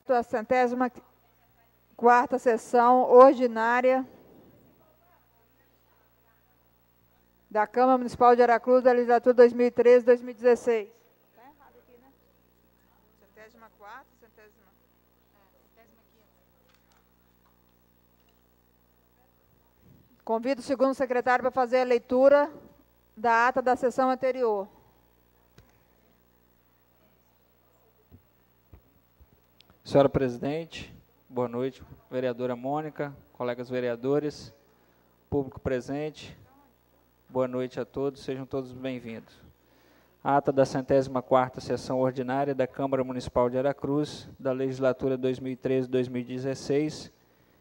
A 104ª sessão ordinária da Câmara Municipal de Aracruz da legislatura 2013-2016. Está errado aqui, né? 104ª, Convido o segundo secretário para fazer a leitura da ata da sessão anterior. Senhora presidente, boa noite, vereadora Mônica, colegas vereadores, público presente, boa noite a todos, sejam todos bem-vindos. A ata da 104ª sessão ordinária da Câmara Municipal de Aracruz, da legislatura 2013-2016,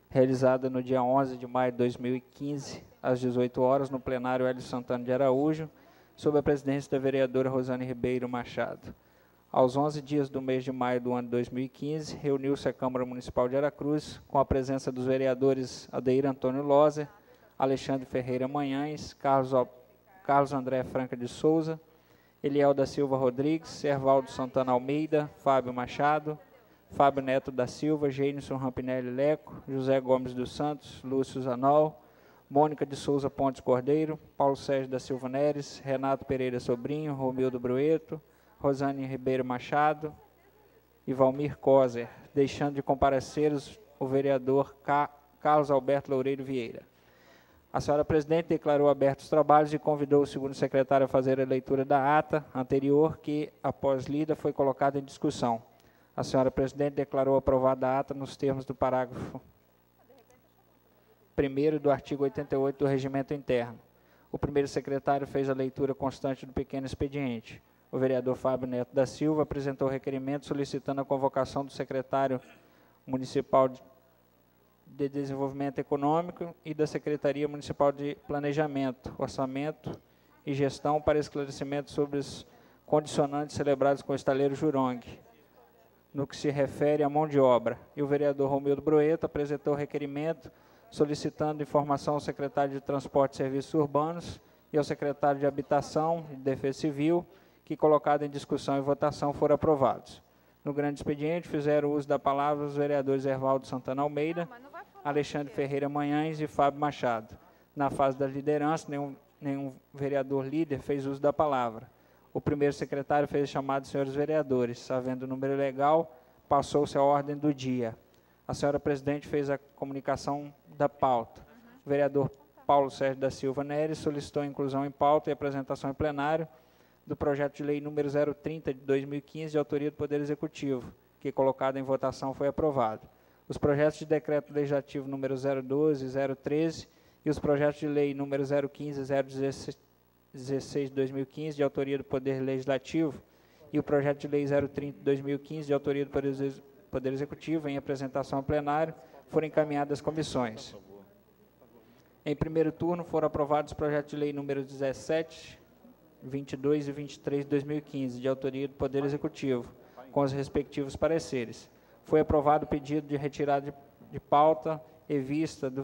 realizada no dia 11 de maio de 2015, às 18 horas, no plenário Hélio Santana de Araújo, sob a presidência da vereadora Rosane Ribeiro Machado. Aos 11 dias do mês de maio do ano 2015, reuniu-se a Câmara Municipal de Aracruz, com a presença dos vereadores Adeir Antônio Loser, Alexandre Ferreira Manhães, Carlos André Franca de Souza, Eliel da Silva Rodrigues, Servaldo Santana Almeida, Fábio Machado, Fábio Neto da Silva, Gênison Rampinelli Leco, José Gomes dos Santos, Lúcio Zanol, Mônica de Souza Pontes Cordeiro, Paulo Sérgio da Silva Neres, Renato Pereira Sobrinho, Romildo Brueto, Rosane Ribeiro Machado e Valmir Coser, deixando de comparecer o vereador Carlos Alberto Loureiro Vieira. A senhora presidente declarou abertos os trabalhos e convidou o segundo secretário a fazer a leitura da ata anterior, que, após lida, foi colocada em discussão. A senhora presidente declarou aprovada a ata nos termos do parágrafo 1º do artigo 88 do Regimento Interno. O primeiro secretário fez a leitura constante do pequeno expediente. O vereador Fábio Neto da Silva apresentou requerimento solicitando a convocação do secretário municipal de Desenvolvimento Econômico e da Secretaria Municipal de Planejamento, Orçamento e Gestão para esclarecimento sobre os condicionantes celebrados com o estaleiro Jurong, no que se refere à mão de obra. E o vereador Romildo Brueto apresentou requerimento solicitando informação ao secretário de Transporte e Serviços Urbanos e ao secretário de Habitação e Defesa Civil, que, colocado em discussão e votação, foram aprovados. No grande expediente, fizeram uso da palavra os vereadores Ervaldo Santana Almeida, Alexandre Ferreira Manhães e Fábio Machado. Na fase da liderança, nenhum vereador líder fez uso da palavra. O primeiro secretário fez a chamada dos senhores vereadores. Havendo o número legal, passou-se a ordem do dia. A senhora presidente fez a comunicação da pauta. O vereador Paulo Sérgio da Silva Neres solicitou a inclusão em pauta e apresentação em plenário do projeto de lei número 030 de 2015, de autoria do Poder Executivo, que, colocado em votação, foi aprovado. Os projetos de decreto legislativo número 012 e 013 e os projetos de lei número 015 e 016 de 2015, de autoria do Poder Legislativo, e o projeto de lei 030 de 2015, de autoria do Poder Executivo, em apresentação ao plenário, foram encaminhados às comissões. Em primeiro turno, foram aprovados os projetos de lei número 17, 22 e 23 de 2015, de autoria do Poder Executivo, com os respectivos pareceres. Foi aprovado o pedido de retirada de pauta e vista do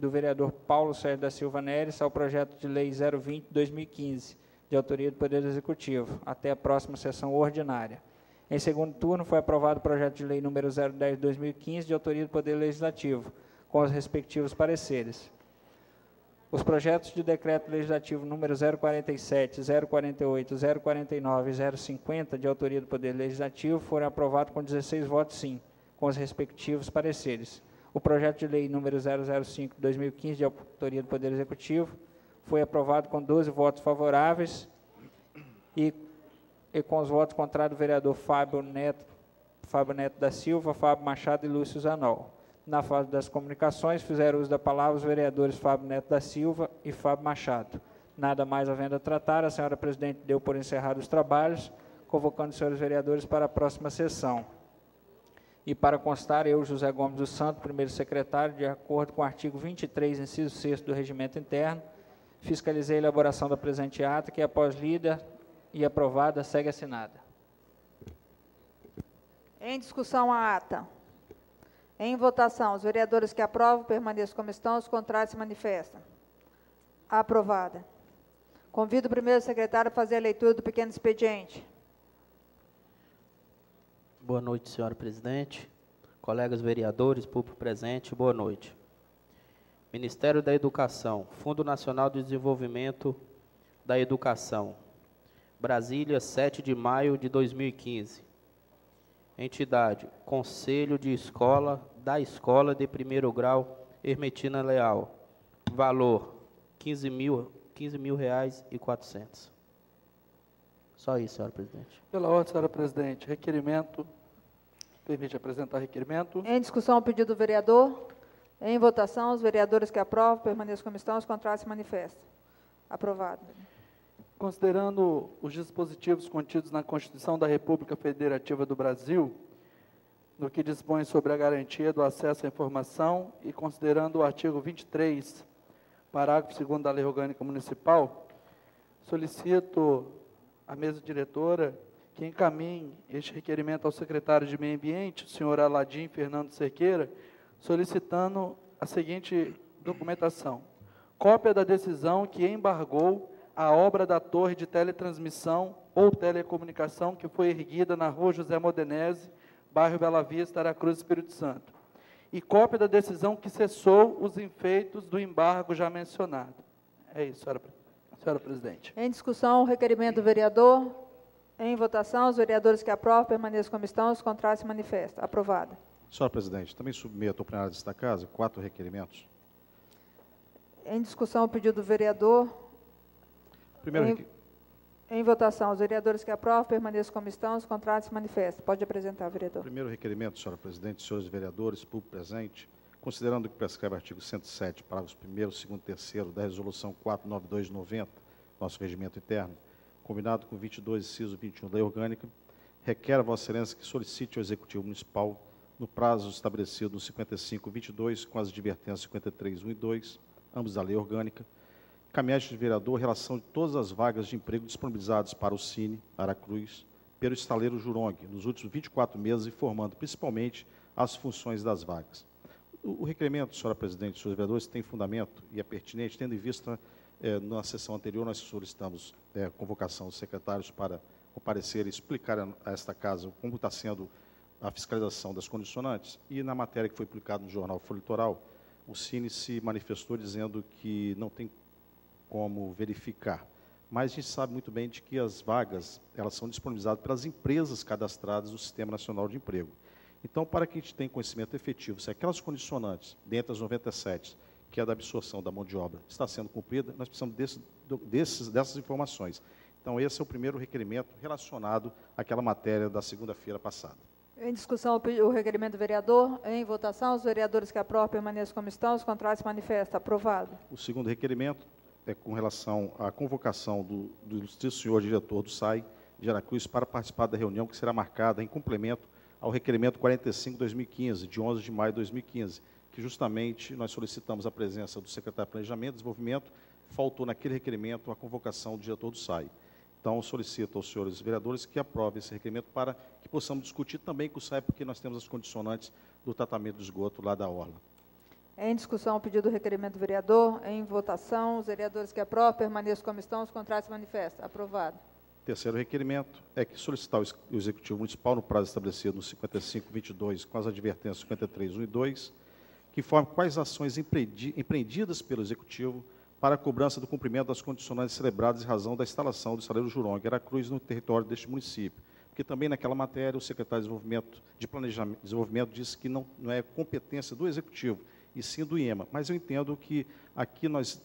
vereador Paulo Sérgio da Silva Neres ao projeto de lei 020 de 2015, de autoria do Poder Executivo, até a próxima sessão ordinária. Em segundo turno, foi aprovado o projeto de lei número 010 de 2015, de autoria do Poder Legislativo, com os respectivos pareceres. Os projetos de decreto legislativo número 047, 048, 049 e 050, de autoria do Poder Legislativo, foram aprovados com 16 votos sim, com os respectivos pareceres. O projeto de lei número 005 de 2015, de autoria do Poder Executivo, foi aprovado com 12 votos favoráveis e com os votos contrários do vereador Fábio Neto da Silva, Fábio Machado e Lúcio Zanol. Na fase das comunicações, fizeram uso da palavra os vereadores Fábio Neto da Silva e Fábio Machado. Nada mais havendo a tratar, a senhora presidente deu por encerrados os trabalhos, convocando os senhores vereadores para a próxima sessão. E para constar, eu, José Gomes dos Santos, primeiro secretário, de acordo com o artigo 23, inciso 6 do Regimento Interno, fiscalizei a elaboração da presente ata, que, após lida e aprovada, segue assinada. Em discussão a ata. Em votação, os vereadores que aprovam permaneçam como estão, os contrários se manifestam. Aprovada. Convido o primeiro secretário a fazer a leitura do pequeno expediente. Boa noite, senhora presidente. colegas vereadores, público presente, boa noite. Ministério da Educação, Fundo Nacional de Desenvolvimento da Educação, Brasília, 7 de maio de 2015. Entidade, Conselho de Escola da Escola de Primeiro Grau Hermetina Leal. Valor, R$15.400. Só isso, senhora presidente. Pela ordem, senhora presidente. Requerimento. Permite apresentar requerimento. Em discussão, o pedido do vereador. Em votação, os vereadores que aprovam permaneçam como estão, os contrários se manifestam. Aprovado. Considerando os dispositivos contidos na Constituição da República Federativa do Brasil, no que dispõe sobre a garantia do acesso à informação e considerando o artigo 23, parágrafo 2º da Lei Orgânica Municipal, solicito à mesa diretora que encaminhe este requerimento ao secretário de Meio Ambiente, o senhor Aladim Fernando Cerqueira, solicitando a seguinte documentação: cópia da decisão que embargou a obra da torre de teletransmissão ou telecomunicação que foi erguida na rua José Modenese, bairro Bela Vista, Aracruz, Espírito Santo, e cópia da decisão que cessou os efeitos do embargo já mencionado. É isso, senhora presidente. Em discussão, o requerimento do vereador. Em votação, os vereadores que aprovam permaneçam como estão, os contrários se manifestam. Aprovado. Senhora presidente, também submeto ao plenário desta casa 4 requerimentos. Em discussão, o pedido do vereador. Primeiro, Em votação, os vereadores que aprovam permaneçam como estão, os contrários se manifestam. Pode apresentar, vereador. primeiro requerimento, senhora presidente, senhores vereadores, público presente, considerando que prescreve o artigo 107, parágrafos 1º, 2º e 3º da resolução 492/90, nosso regimento interno, combinado com 22, inciso 21 da Lei Orgânica, requer a Vossa Excelência que solicite ao Executivo Municipal, no prazo estabelecido no 55/22, com as advertências 53/1 e 2, ambos da Lei Orgânica, encaminhar este vereador a relação de todas as vagas de emprego disponibilizadas para o Cine Aracruz pelo estaleiro Jurong nos últimos 24 meses, informando principalmente as funções das vagas. O requerimento, senhora presidente, senhores vereadores, tem fundamento e é pertinente, tendo em vista, na sessão anterior, nós solicitamos a convocação dos secretários para comparecer e explicar a esta casa como está sendo a fiscalização das condicionantes, e na matéria que foi publicada no jornal Folha Litoral, o Cine se manifestou dizendo que não tem como verificar. Mas a gente sabe muito bem de que as vagas, elas são disponibilizadas pelas empresas cadastradas no Sistema Nacional de Emprego. Então, para que a gente tenha conhecimento efetivo, se aquelas condicionantes, dentre das 97, que é a da absorção da mão de obra, está sendo cumprida, nós precisamos dessas informações. Então, esse é o primeiro requerimento relacionado àquela matéria da segunda-feira passada. Em discussão, o requerimento do vereador. Em votação, os vereadores que aprovam permaneçam como estão, os contrários se manifestam. Aprovado. O segundo requerimento é com relação à convocação do senhor diretor do SAI de Aracruz para participar da reunião que será marcada em complemento ao requerimento 45/2015, de 11 de maio de 2015, que justamente nós solicitamos a presença do secretário de Planejamento e Desenvolvimento, faltou naquele requerimento a convocação do diretor do SAI. Então, solicito aos senhores vereadores que aprovem esse requerimento para que possamos discutir também com o SAI, porque nós temos as condicionantes do tratamento do esgoto lá da Orla. Em discussão, o pedido do requerimento do vereador. Em votação, os vereadores que aprovam permaneçam como estão, os contrários se manifestam. Aprovado. Terceiro requerimento é que solicitar o Executivo Municipal, no prazo estabelecido no 55/22, com as advertências 53/1 e 2, que informe quais ações empreendidas pelo Executivo para a cobrança do cumprimento das condicionantes celebradas em razão da instalação do estaleiro Jurong Aracruz no território deste município. Porque também naquela matéria o secretário de Desenvolvimento disse que não é competência do Executivo, e sim do IEMA. Mas eu entendo que aqui nós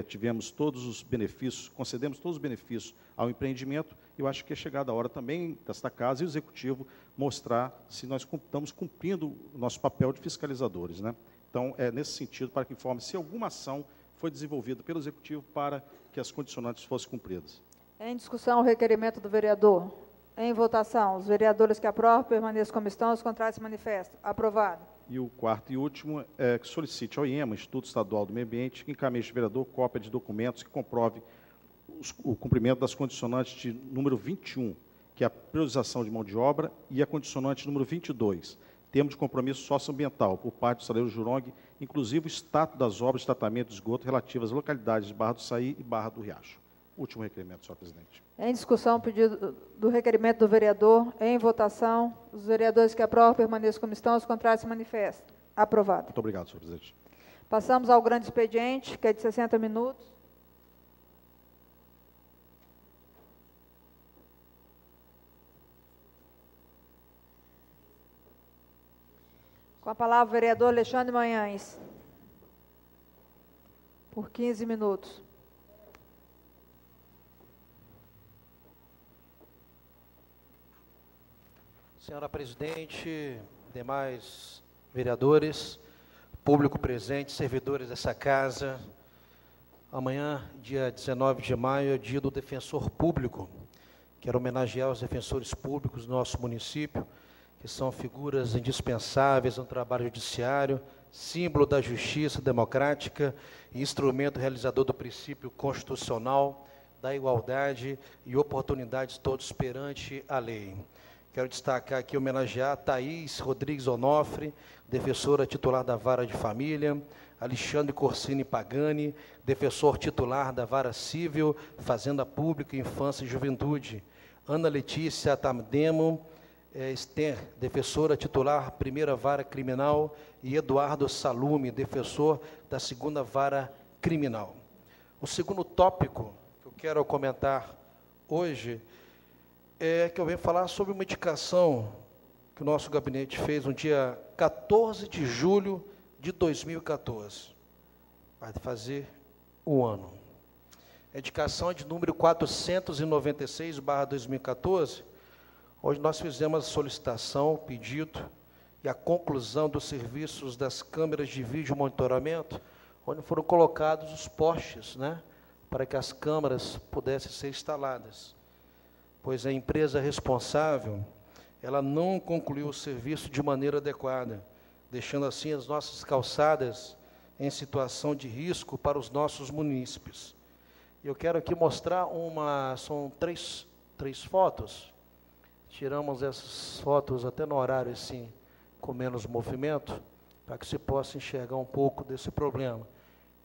tivemos todos os benefícios, concedemos todos os benefícios ao empreendimento. Eu acho que é chegada a hora também desta casa e o Executivo mostrar se nós estamos cumprindo o nosso papel de fiscalizadores, né? Então, é nesse sentido, para que informe se alguma ação foi desenvolvida pelo Executivo para que as condicionantes fossem cumpridas. Em discussão, o requerimento do vereador. Em votação, os vereadores que aprovam permaneçam como estão, os contrários se manifestam. Aprovado. E o quarto e último é que solicite ao IEMA, Instituto Estadual do Meio Ambiente, que encaminhe este vereador cópia de documentos que comprove o cumprimento das condicionantes de número 21, que é a priorização de mão de obra, e a condicionante número 22, termo de compromisso socioambiental, por parte do estaleiro Jurong, inclusive o status das obras de tratamento de esgoto relativas às localidades de Barra do Saí e Barra do Riacho. Último requerimento, senhor presidente. Em discussão, o pedido do requerimento do vereador. Em votação. Os vereadores que aprovam permaneçam como estão, os contrários se manifestam. Aprovado. Muito obrigado, senhor presidente. Passamos ao grande expediente, que é de 60 minutos. Com a palavra o vereador Alexandre Manhães. Por 15 minutos. Senhora presidente, demais vereadores, público presente, servidores dessa casa, amanhã, dia 19 de maio, é dia do defensor público. Quero homenagear os defensores públicos do nosso município, que são figuras indispensáveis no trabalho judiciário, símbolo da justiça democrática e instrumento realizador do princípio constitucional da igualdade e oportunidades todos perante a lei. Quero destacar aqui, homenagear Thaís Rodrigues Onofre, defensora titular da Vara de Família, Alexandre Corsini Pagani, defensor titular da Vara Civil, Fazenda Pública, Infância e Juventude, Ana Letícia Tamdemo Esther, defensora titular, Primeira Vara Criminal, e Eduardo Salume, defensor da Segunda Vara Criminal. O segundo tópico que eu quero comentar hoje é que eu venho falar sobre uma indicação que o nosso gabinete fez no dia 14 de julho de 2014. Vai fazer um ano. A indicação é de número 496/2014, onde nós fizemos a solicitação, o pedido e a conclusão dos serviços das câmeras de vídeo monitoramento, onde foram colocados os postes, né, para que as câmeras pudessem ser instaladas. Pois a empresa responsável, ela não concluiu o serviço de maneira adequada, deixando assim as nossas calçadas em situação de risco para os nossos munícipes. Eu quero aqui mostrar são três fotos. Tiramos essas fotos até no horário assim, com menos movimento, para que se possa enxergar um pouco desse problema.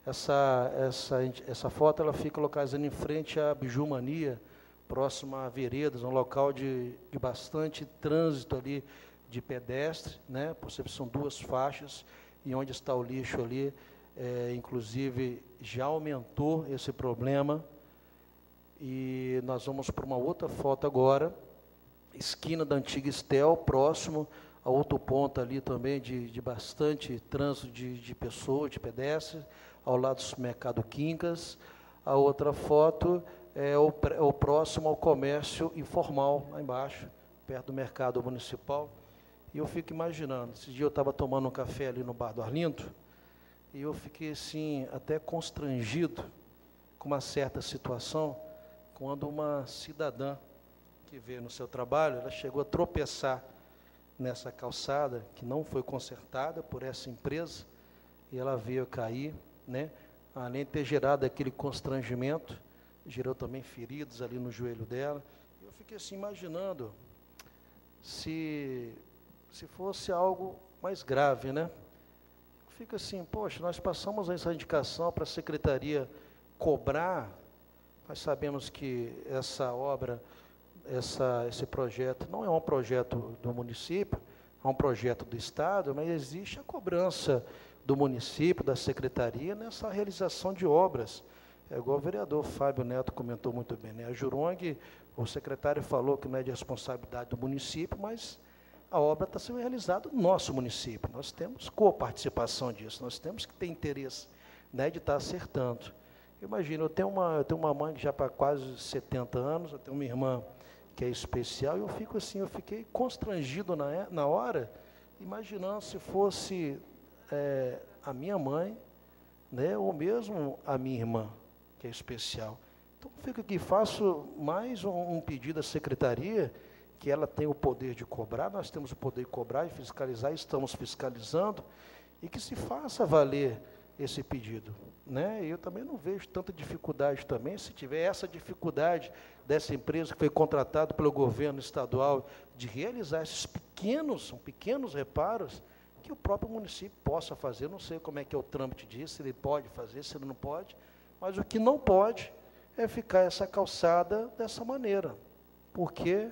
Essa foto ela fica localizada em frente à Bijumania, próxima a Veredas, um local de bastante trânsito ali de pedestre, né? São duas faixas, e onde está o lixo ali, inclusive já aumentou esse problema. E nós vamos para uma outra foto agora, esquina da antiga Estel, próximo a outro ponto ali também de bastante trânsito de pessoas, de pedestres, ao lado do supermercado Quincas. A outra foto é o próximo ao comércio informal, lá embaixo, perto do mercado municipal. E eu fico imaginando, esse dia eu estava tomando um café ali no bar do Arlindo, e eu fiquei assim, até constrangido com uma certa situação, quando uma cidadã que veio no seu trabalho, ela chegou a tropeçar nessa calçada, que não foi consertada por essa empresa, e ela veio cair, né? Além de ter gerado aquele constrangimento, gerou também feridos ali no joelho dela. Eu fiquei assim imaginando se fosse algo mais grave, né? Eu fico assim, poxa, nós passamos essa indicação para a secretaria cobrar. Nós sabemos que essa obra, esse projeto não é um projeto do município, é um projeto do Estado, mas existe a cobrança do município, da secretaria, nessa realização de obras. É igual o vereador Fábio Neto comentou muito bem, né? A Jurong, o secretário falou que não é de responsabilidade do município, mas a obra está sendo realizada no nosso município. Nós temos coparticipação disso, nós temos que ter interesse, né, de estar acertando. Imagina, eu tenho uma mãe que já para quase 70 anos, eu tenho uma irmã que é especial, e eu fiquei constrangido na hora, imaginando se fosse a minha mãe, né, ou mesmo a minha irmã, que é especial. Então, fico aqui, faço mais um pedido à secretaria, que ela tem o poder de cobrar, nós temos o poder de cobrar e fiscalizar, estamos fiscalizando, e que se faça valer esse pedido, né? Eu também não vejo tanta dificuldade também, se tiver essa dificuldade dessa empresa que foi contratada pelo governo estadual de realizar esses pequenos reparos, que o próprio município possa fazer. Não sei como é que é o trâmite disso, se ele pode fazer, se ele não pode, mas o que não pode é ficar essa calçada dessa maneira, porque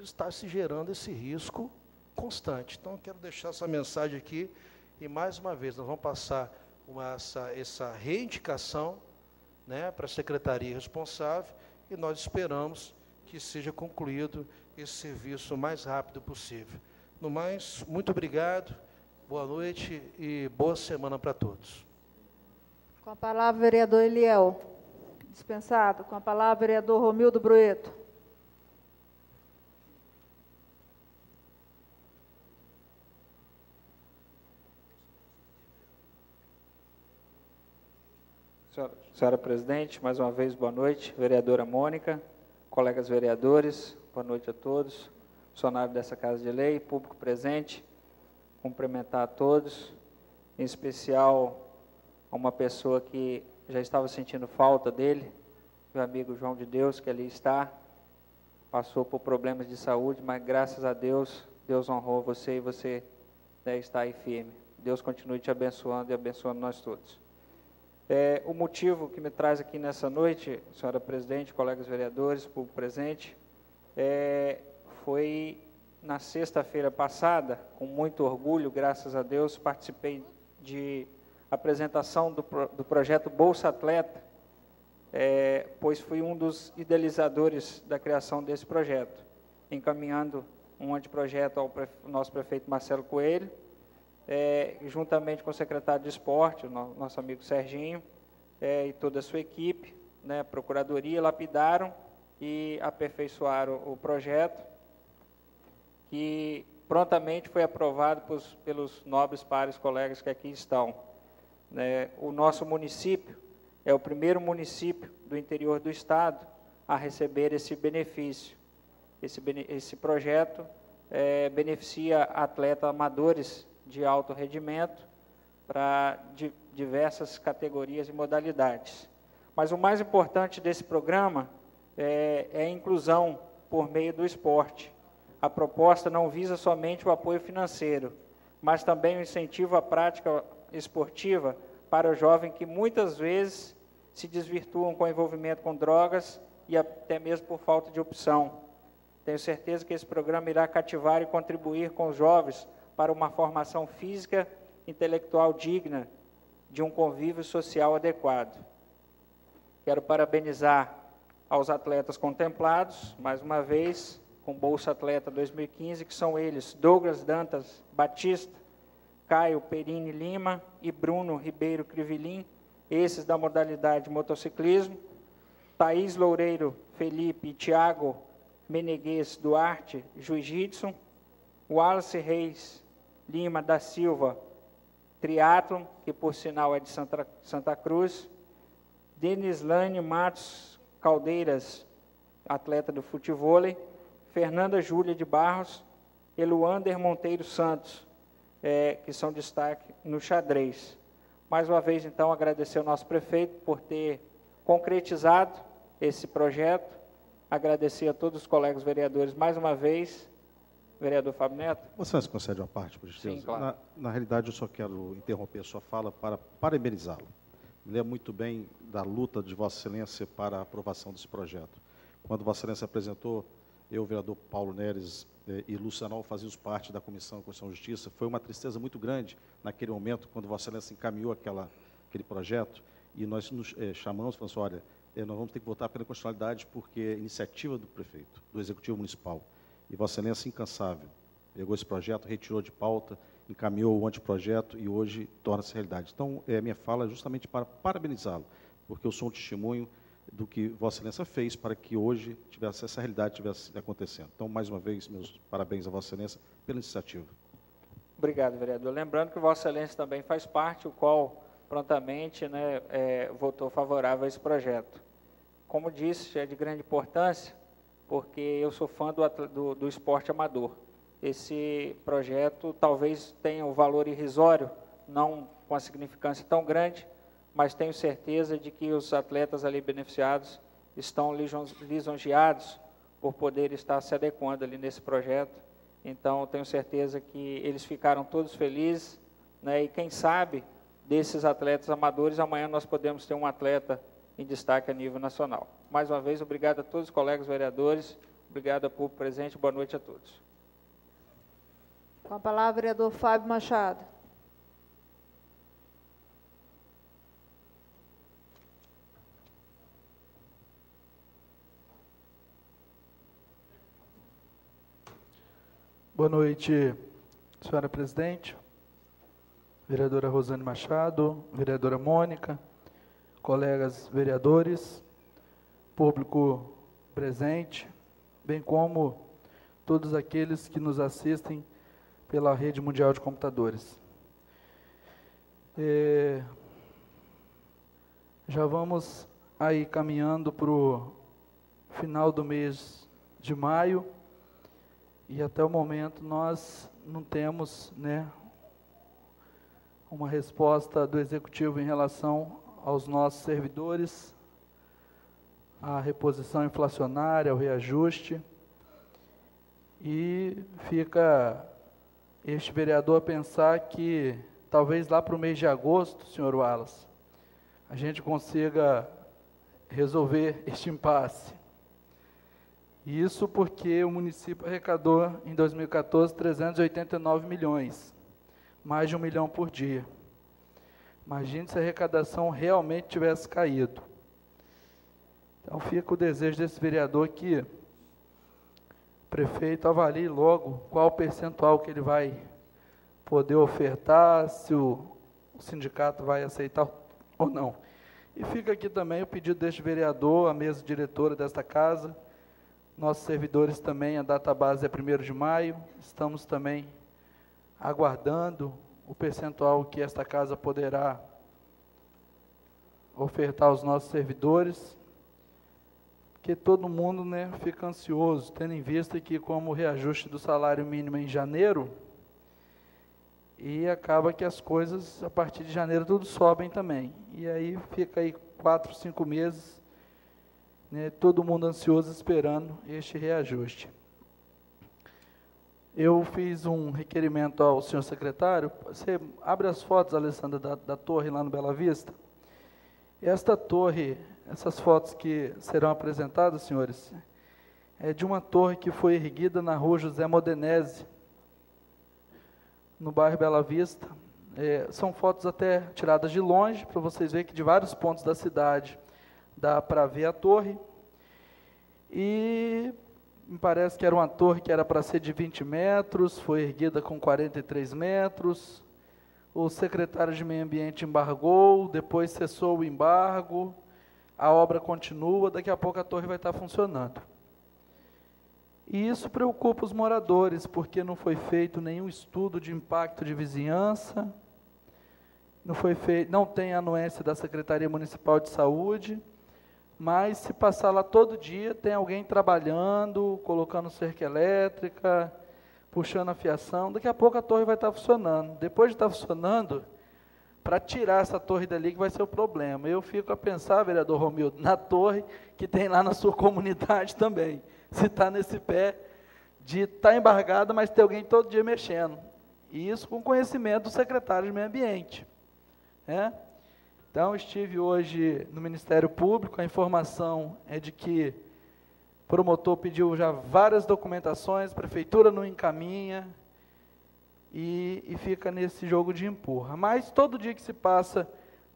está se gerando esse risco constante. Então, eu quero deixar essa mensagem aqui, e mais uma vez, nós vamos passar essa reivindicação, né, para a secretaria responsável, e nós esperamos que seja concluído esse serviço o mais rápido possível. No mais, muito obrigado, boa noite e boa semana para todos. Com a palavra, vereador Eliel. Dispensado. Com a palavra, vereador Romildo Brueto. Senhora presidente, mais uma vez, boa noite. Vereadora Mônica, colegas vereadores, boa noite a todos. Funcionário dessa Casa de Lei, público presente, cumprimentar a todos, em especial a uma pessoa que já estava sentindo falta dele, meu amigo João de Deus, que ali está, passou por problemas de saúde, mas graças a Deus, Deus honrou você e você está aí firme. Deus continue te abençoando e abençoando nós todos. O motivo que me traz aqui nessa noite, senhora presidente, colegas vereadores, público presente, foi na sexta-feira passada, com muito orgulho, graças a Deus, participei de apresentação do projeto Bolsa Atleta, pois fui um dos idealizadores da criação desse projeto, encaminhando um anteprojeto ao nosso prefeito Marcelo Coelho, juntamente com o secretário de Esporte, o nosso amigo Serginho, e toda a sua equipe, né, a Procuradoria, lapidaram e aperfeiçoaram o projeto, que prontamente foi aprovado pelos nobres pares colegas que aqui estão. O nosso município é o primeiro município do interior do Estado a receber esse benefício. Esse projeto beneficia atletas amadores de alto rendimento para diversas categorias e modalidades. Mas o mais importante desse programa é a inclusão por meio do esporte. A proposta não visa somente o apoio financeiro, mas também o incentivo à prática esportiva para o jovem que muitas vezes se desvirtuam com envolvimento com drogas e até mesmo por falta de opção. Tenho certeza que esse programa irá cativar e contribuir com os jovens para uma formação física e intelectual digna de um convívio social adequado. Quero parabenizar aos atletas contemplados, mais uma vez, com Bolsa Atleta 2015, que são eles Douglas Dantas Batista, Caio Perini Lima e Bruno Ribeiro Crivelin, esses da modalidade motociclismo, Thaís Loureiro Felipe e Tiago Menegues Duarte Jiu-Jitsu, Wallace Reis Lima da Silva Triatlon, que por sinal é de Santa Cruz, Denislane Matos Caldeiras, atleta do futevôlei, Fernanda Júlia de Barros e Luander Monteiro Santos, que são destaque no xadrez. Mais uma vez, então, agradecer ao nosso prefeito por ter concretizado esse projeto, agradecer a todos os colegas vereadores mais uma vez. Vereador Fábio Neto. Você se concede uma parte, por gentileza? Sim, claro. Na realidade, eu só quero interromper a sua fala para parabenizá-lo. Me lembro muito bem da luta de Vossa Excelência para a aprovação desse projeto. Quando Vossa Excelência apresentou, eu, o vereador Paulo Neres e Lucianol fazíamos parte da Comissão de Constituição e Justiça, foi uma tristeza muito grande naquele momento, quando Vossa Excelência encaminhou aquele projeto, e nós nos chamamos e falamos, olha, nós vamos ter que votar pela constitucionalidade, porque é iniciativa do prefeito, do Executivo Municipal. E Vossa Excelência, incansável, pegou esse projeto, retirou de pauta, encaminhou o anteprojeto e hoje torna-se realidade. Então, minha fala é justamente para parabenizá-lo, porque eu sou um testemunho do que Vossa Excelência fez para que hoje essa realidade estivesse acontecendo. Então, mais uma vez, meus parabéns a Vossa Excelência pela iniciativa. Obrigado, vereador. Lembrando que Vossa Excelência também faz parte, o qual prontamente votou favorável a esse projeto. Como disse, é de grande importância, porque eu sou fã do esporte amador. Esse projeto talvez tenha um valor irrisório, não com a significância tão grande, mas tenho certeza de que os atletas ali beneficiados estão lisonjeados por poder estar se adequando ali nesse projeto. Então, tenho certeza que eles ficaram todos felizes, né? E quem sabe, desses atletas amadores, amanhã nós podemos ter um atleta em destaque a nível nacional. Mais uma vez, obrigado a todos os colegas vereadores, obrigado ao público presente, boa noite a todos. Com a palavra, o vereador Fábio Machado. Boa noite, senhora presidente, vereadora Rosane Machado, vereadora Mônica, colegas vereadores, público presente, bem como todos aqueles que nos assistem pela rede mundial de computadores. Já vamos aí caminhando para o final do mês de maio, e até o momento nós não temos, né, uma resposta do Executivo em relação aos nossos servidores, à reposição inflacionária, ao reajuste, e fica este vereador a pensar que talvez lá para o mês de agosto, senhor Wallace, a gente consiga resolver este impasse. Isso porque o município arrecadou, em 2014, 389 milhões, mais de 1 milhão por dia. Imagine se a arrecadação realmente tivesse caído. Então fica o desejo desse vereador que o prefeito avalie logo qual o percentual que ele vai poder ofertar, se o sindicato vai aceitar ou não. E fica aqui também o pedido deste vereador, a mesa diretora desta casa. Nossos servidores também, a data base é 1º de maio, estamos também aguardando o percentual que esta casa poderá ofertar aos nossos servidores, porque todo mundo, né, fica ansioso, tendo em vista que como o reajuste do salário mínimo é em janeiro, e acaba que as coisas, a partir de janeiro, tudo sobem também, e aí fica aí 4, 5 meses, né, todo mundo ansioso esperando este reajuste. Eu fiz um requerimento ao senhor secretário. Você abre as fotos, Alessandra, da torre lá no Bela Vista. Esta torre, essas fotos que serão apresentadas, senhores, é de uma torre que foi erguida na rua José Modenese, no bairro Bela Vista. São fotos até tiradas de longe, para vocês verem que de vários pontos da cidade dá para ver a torre, e me parece que era uma torre que era para ser de 20 metros, foi erguida com 43 metros, o secretário de Meio Ambiente embargou, depois cessou o embargo, a obra continua, daqui a pouco a torre vai estar funcionando. E isso preocupa os moradores, porque não foi feito nenhum estudo de impacto de vizinhança, não tem anuência da Secretaria Municipal de Saúde, mas se passar lá todo dia, tem alguém trabalhando, colocando cerca elétrica, puxando a fiação, daqui a pouco a torre vai estar funcionando. Depois de estar funcionando, para tirar essa torre dali que vai ser o problema. Eu fico a pensar, vereador Romildo, na torre que tem lá na sua comunidade também, se está nesse pé de estar embargada, mas tem alguém todo dia mexendo. E isso com conhecimento do secretário de Meio Ambiente, né? Então, estive hoje no Ministério Público, a informação é de que o promotor pediu já várias documentações, a prefeitura não encaminha, e fica nesse jogo de empurra. Mas todo dia que se passa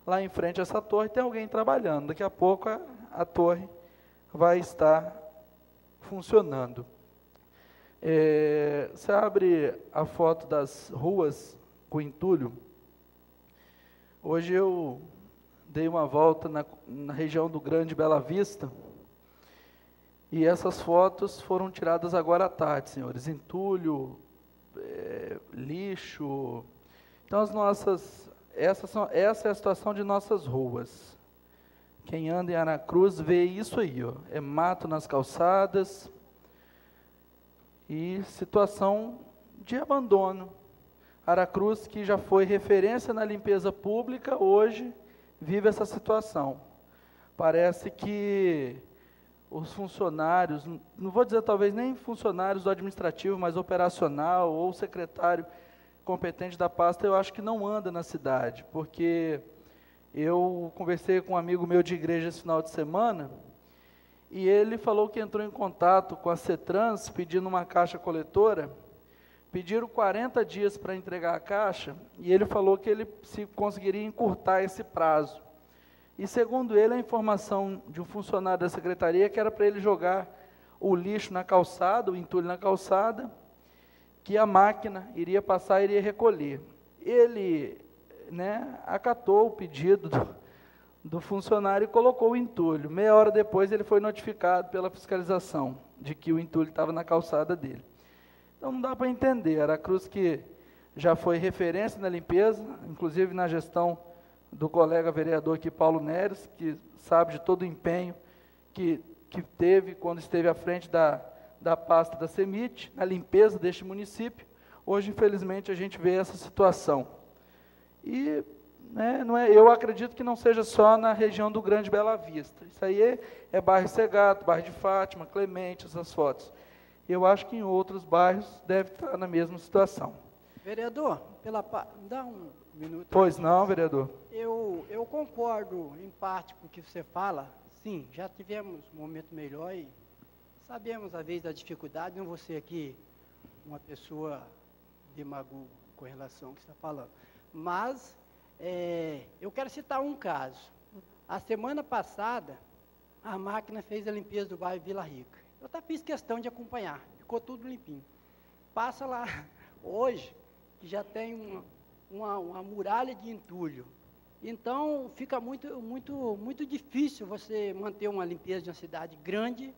lá em frente a essa torre, tem alguém trabalhando. Daqui a pouco a torre vai estar funcionando. Você abre a foto das ruas com entulho. Hoje eu dei uma volta na região do Grande Bela Vista, e essas fotos foram tiradas agora à tarde, senhores. Entulho, lixo. Então, essa é a situação de nossas ruas. Quem anda em Aracruz vê isso aí, ó. É mato nas calçadas e situação de abandono. Aracruz, que já foi referência na limpeza pública, hoje vive essa situação. Parece que os funcionários, não vou dizer talvez nem funcionários do administrativo, mas operacional, ou secretário competente da pasta, eu acho que não anda na cidade, porque Eu conversei com um amigo meu de igreja esse final de semana, e ele falou que entrou em contato com a CETRANS pedindo uma caixa coletora. Pediram 40 dias para entregar a caixa, e ele falou que ele se conseguiria encurtar esse prazo. E segundo ele, a informação de um funcionário da secretaria que era para ele jogar o lixo na calçada, o entulho na calçada, que a máquina iria passar e iria recolher. Ele, acatou o pedido do funcionário e colocou o entulho. Meia hora depois ele foi notificado pela fiscalização de que o entulho estava na calçada dele. Então não dá para entender. Aracruz, que já foi referência na limpeza, inclusive na gestão do colega vereador aqui, Paulo Neres, que sabe de todo o empenho que teve quando esteve à frente da pasta da CEMIT, na limpeza deste município. Hoje, infelizmente, a gente vê essa situação. E eu acredito que não seja só na região do Grande Bela Vista. Isso aí é bairro Segato, bairro de Fátima, Clemente, essas fotos. Eu acho que em outros bairros deve estar na mesma situação. Vereador, dá um minuto. Pois não, vereador. Eu concordo em parte com o que você fala. Sim, já tivemos um momento melhor e sabemos, às vezes, da dificuldade. Não vou ser aqui uma pessoa demagogo com relação ao que você está falando. Mas eu quero citar um caso. A semana passada, a máquina fez a limpeza do bairro Vila Rica. Eu até fiz questão de acompanhar, ficou tudo limpinho. Passa lá, hoje, que já tem uma muralha de entulho. Então, fica muito difícil você manter uma limpeza de uma cidade grande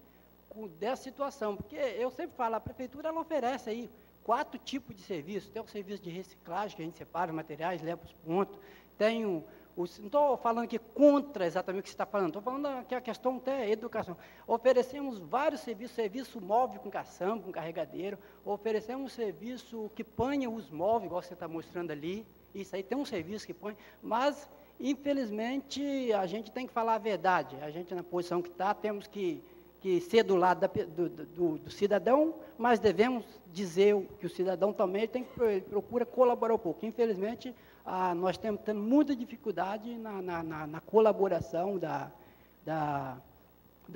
dessa situação. Porque eu sempre falo, a prefeitura ela oferece aí 4 tipos de serviço. Tem o serviço de reciclagem, que a gente separa os materiais, leva os pontos. Tem não estou falando aqui contra exatamente o que você está falando, estou falando que a questão até é educação. Oferecemos vários serviços, serviço móvel com caçamba, com carregadeiro, oferecemos serviço que panha os móveis, igual você está mostrando ali, isso aí tem um serviço que põe, mas, infelizmente, a gente tem que falar a verdade, a gente na posição que está, temos que ser do lado do cidadão, mas devemos dizer que o cidadão também ele procura colaborar um pouco. Infelizmente, nós estamos tendo muita dificuldade na colaboração da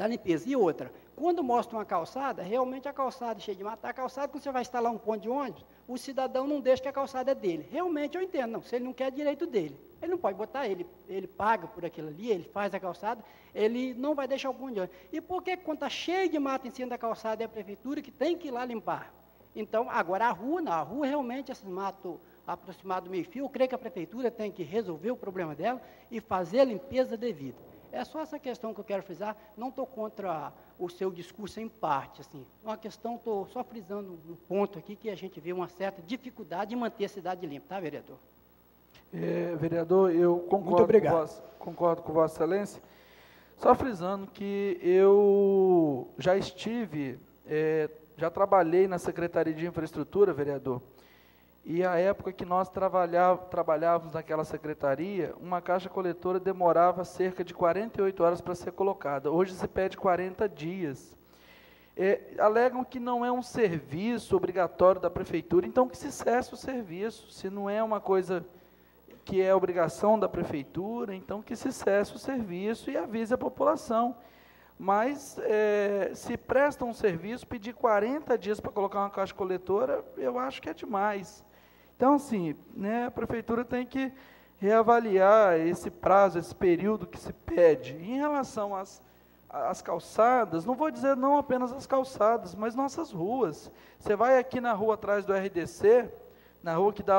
limpeza. E outra, quando mostra uma calçada, realmente a calçada cheia de mato, a calçada, quando você vai instalar um ponto de ônibus, o cidadão não deixa que a calçada é dele. Realmente eu entendo, não, se ele não quer, é direito dele. Ele não pode botar, ele paga por aquilo ali, ele faz a calçada, ele não vai deixar o ponto de ônibus. E por que quando está cheio de mato em cima da calçada é a prefeitura que tem que ir lá limpar? Então, agora a rua realmente, esses matos aproximados do meio-fio, eu creio que a prefeitura tem que resolver o problema dela e fazer a limpeza devida. É só essa questão que eu quero frisar, não estou contra o seu discurso em parte, assim, uma questão, estou só frisando um ponto aqui, que a gente vê uma certa dificuldade em manter a cidade limpa, tá, vereador? Vereador, eu concordo com Vossa Excelência, só frisando que eu já trabalhei na Secretaria de Infraestrutura, vereador, e a época que nós trabalhávamos naquela secretaria, uma caixa coletora demorava cerca de 48 horas para ser colocada. Hoje se pede 40 dias. Alegam que não é um serviço obrigatório da prefeitura, então que se cesse o serviço. Se não é uma coisa que é obrigação da prefeitura, então que se cesse o serviço e avise a população. Mas, se presta um serviço, pedir 40 dias para colocar uma caixa coletora, eu acho que é demais. Então, assim, a prefeitura tem que reavaliar esse prazo, esse período que se pede. Em relação às calçadas, não vou dizer não apenas as calçadas, mas nossas ruas. Você vai aqui na rua atrás do RDC, na rua que dá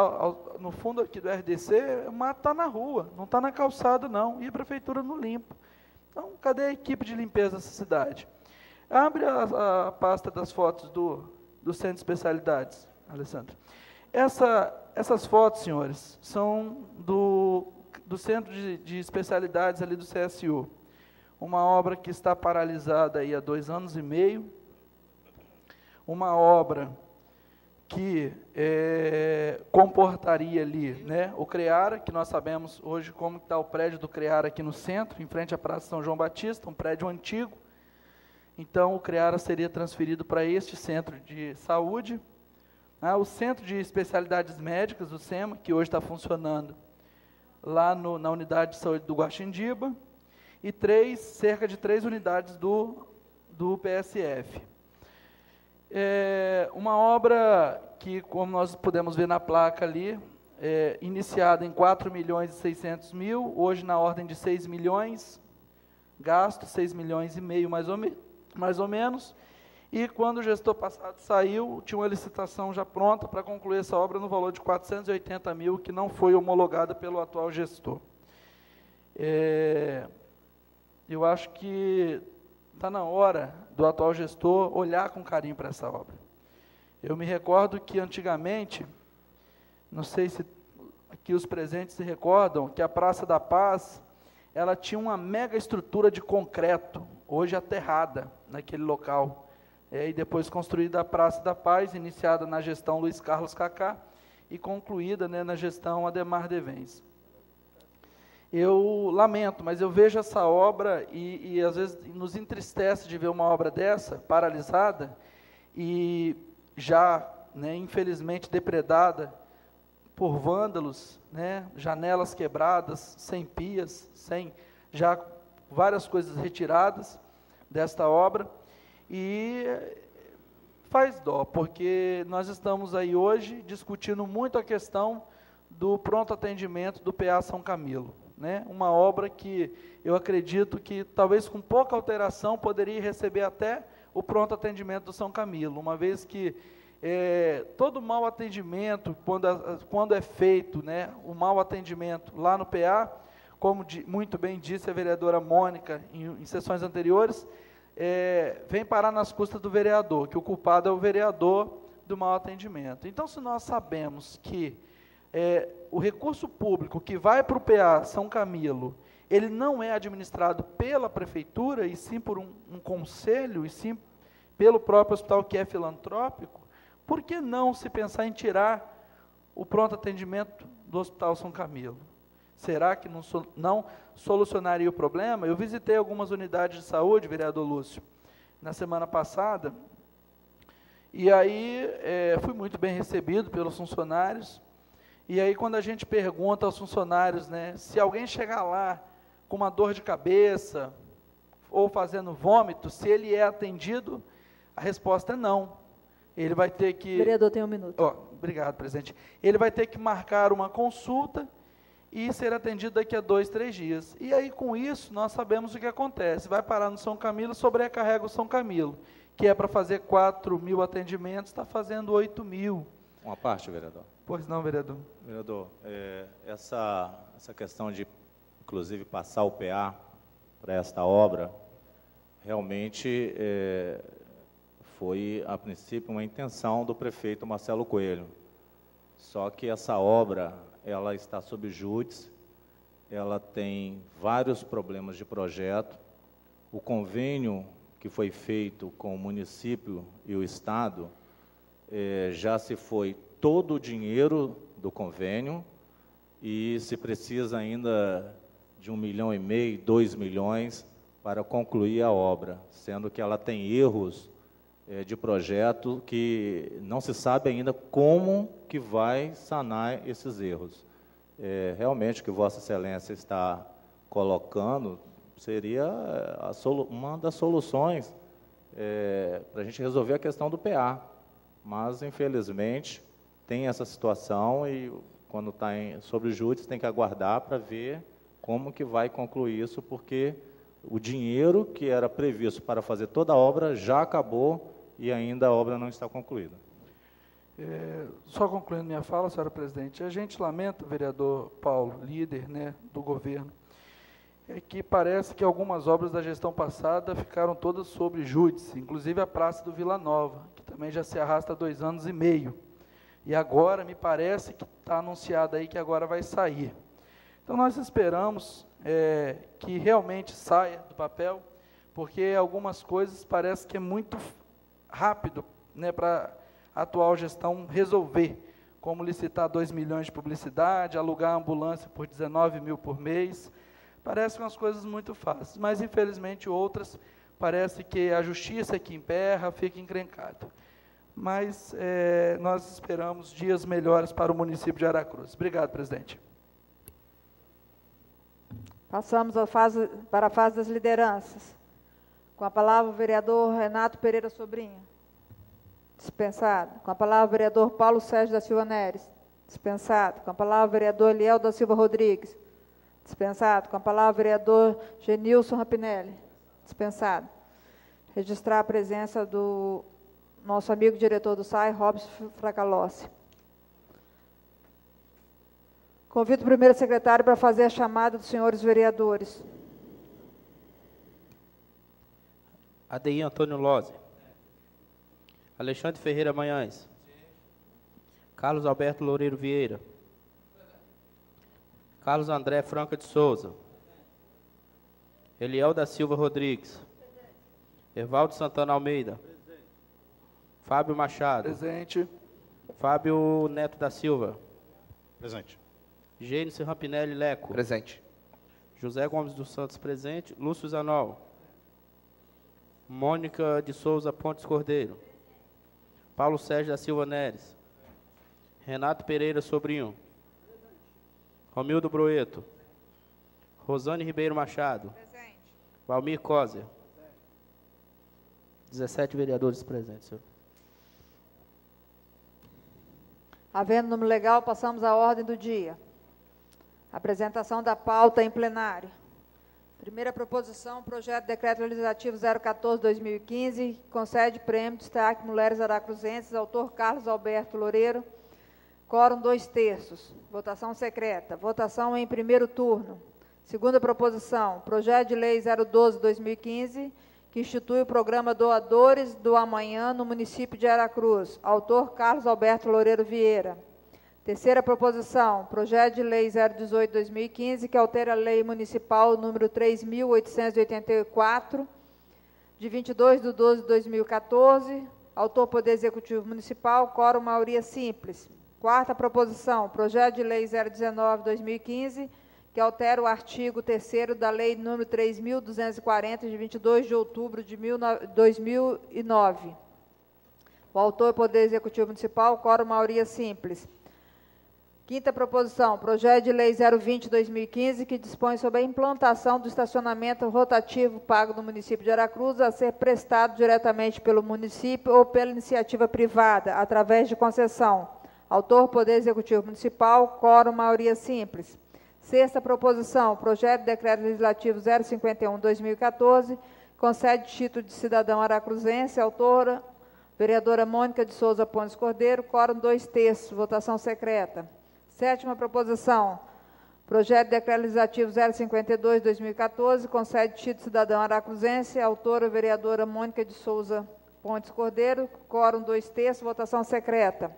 no fundo aqui do RDC, o mato está na rua, não está na calçada não, e a prefeitura não limpa. Então, cadê a equipe de limpeza dessa cidade? Abre a pasta das fotos do Centro de Especialidades, Alessandro. Essas fotos, senhores, são do Centro de Especialidades ali do CSU. Uma obra que está paralisada aí há 2 anos e meio. Uma obra que comportaria ali, o CREARA, que nós sabemos hoje como está o prédio do CREARA aqui no centro, em frente à Praça São João Batista, um prédio antigo. Então, o CREARA seria transferido para este centro de saúde. O Centro de Especialidades Médicas, o SEMA, que hoje está funcionando lá na unidade de saúde do Guaxindiba, e cerca de 3 unidades do PSF. Uma obra que, como nós podemos ver na placa ali, iniciada em 4.600.000, hoje na ordem de 6 milhões, gasto 6,5 milhões mais ou menos, e quando o gestor passado saiu, tinha uma licitação já pronta para concluir essa obra no valor de 480 mil, que não foi homologada pelo atual gestor. Eu acho que está na hora do atual gestor olhar com carinho para essa obra. Eu me recordo que antigamente, não sei se aqui os presentes se recordam, que a Praça da Paz, ela tinha uma mega estrutura de concreto, hoje aterrada naquele local. E depois construída a Praça da Paz, iniciada na gestão Luiz Carlos Cacá e concluída, né, na gestão Ademar Devens. Eu lamento, mas eu vejo essa obra e às vezes nos entristece de ver uma obra dessa, paralisada, e já, né, infelizmente, depredada por vândalos, né, janelas quebradas, sem pias, sem já várias coisas retiradas desta obra, e faz dó, porque nós estamos aí hoje discutindo muito a questão do pronto atendimento do PA São Camilo, né? Uma obra que eu acredito que talvez com pouca alteração poderia receber até o pronto atendimento do São Camilo, uma vez que todo mau atendimento, quando é feito, né, o mau atendimento lá no PA, como muito bem disse a vereadora Mônica em sessões anteriores, vem parar nas custas do vereador, que o culpado é o vereador do mau atendimento. Então, se nós sabemos que o recurso público que vai para o PA São Camilo, ele não é administrado pela prefeitura, e sim por um conselho, e sim pelo próprio hospital que é filantrópico, por que não se pensar em tirar o pronto atendimento do Hospital São Camilo? Será que não solucionaria o problema? Eu visitei algumas unidades de saúde, vereador Lúcio, na semana passada, e aí fui muito bem recebido pelos funcionários, e aí quando a gente pergunta aos funcionários, né, se alguém chegar lá com uma dor de cabeça, ou fazendo vômito, se ele é atendido, a resposta é não. Ele vai ter que... Vereador, tem 1 minuto. Obrigado, presidente. Ele vai ter que marcar uma consulta e ser atendido daqui a 2, 3 dias. E aí, com isso, nós sabemos o que acontece. Vai parar no São Camilo, sobrecarrega o São Camilo, que é para fazer 4.000 atendimentos, está fazendo 8.000. Uma parte, vereador. Pois não, vereador. Vereador, essa questão de, inclusive, passar o PA para esta obra, realmente foi, a princípio, uma intenção do prefeito Marcelo Coelho. Só que essa obra, ela está sob júdice, ela tem vários problemas de projeto. O convênio que foi feito com o município e o Estado, já se foi todo o dinheiro do convênio, e se precisa ainda de 1,5 milhão, 2 milhões para concluir a obra, sendo que ela tem erros de projeto que não se sabe ainda como que vai sanar esses erros. Realmente o que Vossa Excelência está colocando seria uma das soluções para a gente resolver a questão do PA, mas infelizmente tem essa situação e quando está sobre júdice tem que aguardar para ver como que vai concluir isso, porque o dinheiro que era previsto para fazer toda a obra já acabou e ainda a obra não está concluída. Só concluindo minha fala, senhora presidente, a gente lamenta, vereador Paulo, líder, né, do governo, que parece que algumas obras da gestão passada ficaram todas sob júdice, inclusive a Praça do Vila Nova, que também já se arrasta há 2 anos e meio. E agora, me parece que está anunciado aí que agora vai sair. Então, nós esperamos que realmente saia do papel, porque algumas coisas parece que é muito rápido, né, para a atual gestão resolver, como licitar 2 milhões de publicidade, alugar a ambulância por 19 mil por mês. Parecem umas coisas muito fáceis, mas, infelizmente, outras, parece que a justiça que emperra, fica encrencada. Mas nós esperamos dias melhores para o município de Aracruz. Obrigado, presidente. Passamos para a fase das lideranças. Com a palavra o vereador Renato Pereira Sobrinho. Dispensado. Com a palavra o vereador Paulo Sérgio da Silva Neres. Dispensado. Com a palavra o vereador Eliel da Silva Rodrigues. Dispensado. Com a palavra o vereador Genilson Rapinelli. Dispensado. Registrar a presença do nosso amigo diretor do SAI, Robson Fracalossi. Convido o primeiro secretário para fazer a chamada dos senhores vereadores. Adeir Antônio Lose. Alexandre Ferreira Manhães. Carlos Alberto Loureiro Vieira. Carlos André Franca de Souza. Eliel da Silva Rodrigues. Evaldo Santana Almeida. Fábio Machado. Presente. Fábio Neto da Silva. Presente. Gênesis Rampinelli Leco. Presente. José Gomes dos Santos presente. Lúcio Zanol. Mônica de Souza Pontes Cordeiro. Paulo Sérgio da Silva Neres. Renato Pereira Sobrinho. Romildo Broeto. Rosane Ribeiro Machado. Presente. Valmir Coser. 17 vereadores presentes, senhor. Havendo número legal, passamos à ordem do dia. Apresentação da pauta em plenário. Primeira proposição, projeto de decreto legislativo 014/2015, que concede prêmio destaque Mulheres Aracruzenses, autor Carlos Alberto Loureiro, quórum 2/3, votação secreta, votação em primeiro turno. Segunda proposição, projeto de lei 012/2015, que institui o programa Doadores do Amanhã no município de Aracruz, autor Carlos Alberto Loureiro Vieira. Terceira proposição, projeto de lei 018/2015, que altera a lei municipal número 3.884, de 22/12/2014, autor Poder Executivo Municipal, quórum maioria simples. Quarta proposição, projeto de lei 019/2015, que altera o artigo 3º da lei número 3.240, de 22 de outubro de 2009. O autor Poder Executivo Municipal, quórum maioria simples. Quinta proposição, projeto de lei 020/2015, que dispõe sobre a implantação do estacionamento rotativo pago no município de Aracruz a ser prestado diretamente pelo município ou pela iniciativa privada, através de concessão. Autor, Poder Executivo Municipal, quórum maioria simples. Sexta proposição, projeto de decreto legislativo 051/2014, concede título de cidadão aracruzense, autora, vereadora Mônica de Souza Pontes Cordeiro, quórum 2/3, votação secreta. Sétima proposição, projeto de decreto legislativo 052/2014, concede título de cidadão aracruzense, autora, vereadora Mônica de Souza Pontes Cordeiro, quórum 2/3, votação secreta.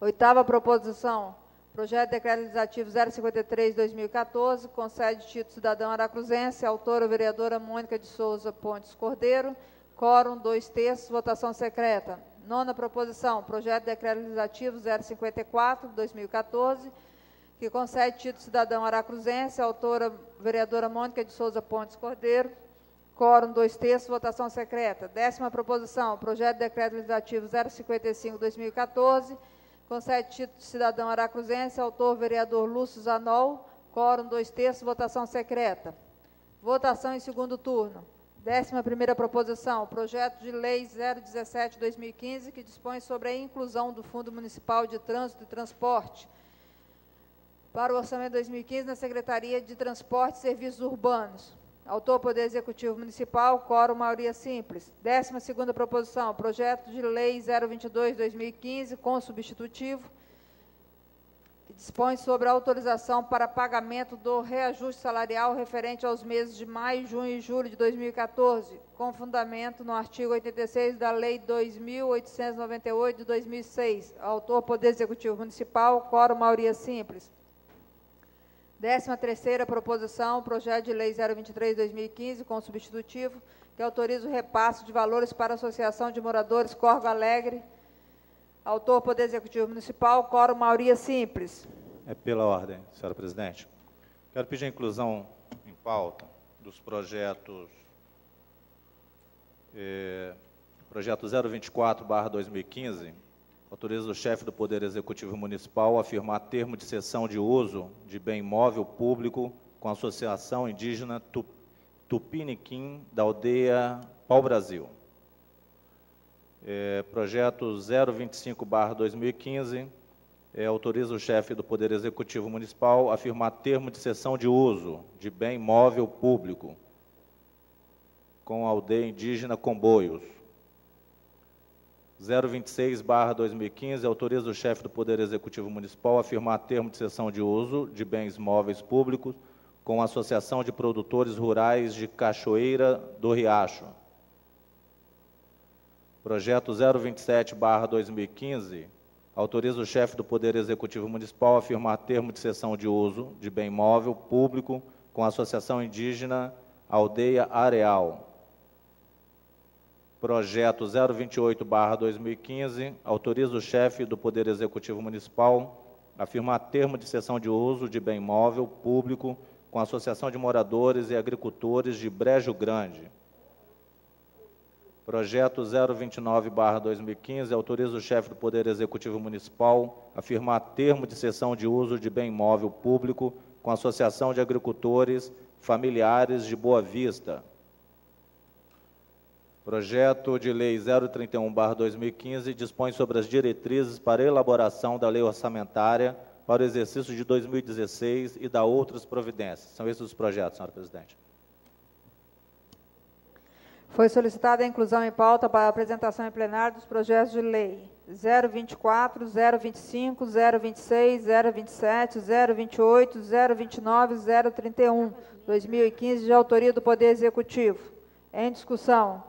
Oitava proposição, projeto de decreto legislativo 053/2014, concede título de cidadão aracruzense, autora, vereadora Mônica de Souza Pontes Cordeiro, quórum 2/3, votação secreta. Nona proposição, projeto de decreto legislativo 054/2014, que concede título de cidadão aracruzense, autora, vereadora Mônica de Souza Pontes Cordeiro, quórum 2/3, votação secreta. Décima proposição, projeto de decreto legislativo 055/2014, concede título de cidadão aracruzense, autor, vereador Lúcio Zanol, quórum 2/3, votação secreta. Votação em segundo turno. 11ª proposição, projeto de lei 017/2015, que dispõe sobre a inclusão do Fundo Municipal de Trânsito e Transporte para o orçamento 2015 na Secretaria de Transporte e Serviços Urbanos. Autor, Poder Executivo Municipal, quórum maioria simples. 12ª proposição, projeto de lei 022/2015, com substitutivo, que dispõe sobre a autorização para pagamento do reajuste salarial referente aos meses de maio, junho e julho de 2014, com fundamento no artigo 86 da Lei 2.898 de 2006. Autor, Poder Executivo Municipal, quórum maioria simples. 13ª proposição, projeto de lei 023/2015, com substitutivo, que autoriza o repasse de valores para a Associação de Moradores Corvo Alegre. Autor, Poder Executivo Municipal, quórum maioria simples. É pela ordem, senhora presidente. Quero pedir a inclusão em pauta dos projetos, projeto 024/2015, autoriza o chefe do Poder Executivo Municipal a firmar termo de cessão de uso de bem imóvel público com a Associação Indígena Tupiniquim da aldeia Pau-Brasil. Projeto 025/2015, autoriza o chefe do Poder Executivo Municipal a firmar termo de cessão de uso de bem móvel público com a aldeia indígena Comboios. 026/2015, autoriza o chefe do Poder Executivo Municipal a firmar termo de cessão de uso de bens móveis públicos com a Associação de Produtores Rurais de Cachoeira do Riacho. Projeto 027/2015, autoriza o chefe do Poder Executivo Municipal a firmar termo de cessão de uso de bem móvel público com a Associação Indígena Aldeia Areal. Projeto 028/2015, autoriza o chefe do Poder Executivo Municipal a firmar termo de cessão de uso de bem móvel público com a Associação de Moradores e Agricultores de Brejo Grande. Projeto 029/2015, autoriza o chefe do Poder Executivo Municipal a firmar termo de cessão de uso de bem móvel público com a Associação de Agricultores Familiares de Boa Vista. Projeto de Lei 031/2015 dispõe sobre as diretrizes para a elaboração da lei orçamentária para o exercício de 2016 e da outras providências. São esses os projetos, senhora presidente. Foi solicitada a inclusão em pauta para a apresentação em plenário dos projetos de lei 024, 025, 026, 027, 028, 029 e 031, 2015, de autoria do Poder Executivo. Em discussão.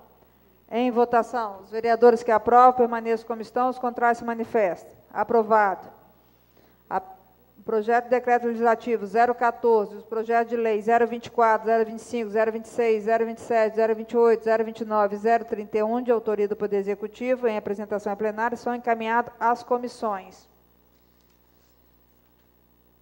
Em votação. Os vereadores que aprovam permaneçam como estão, os contrários se manifestam. Aprovado. Projeto de Decreto Legislativo 014, os projetos de lei 024, 025, 026, 027, 028, 029 e 031, de autoria do Poder Executivo, em apresentação em plenário, são encaminhados às comissões.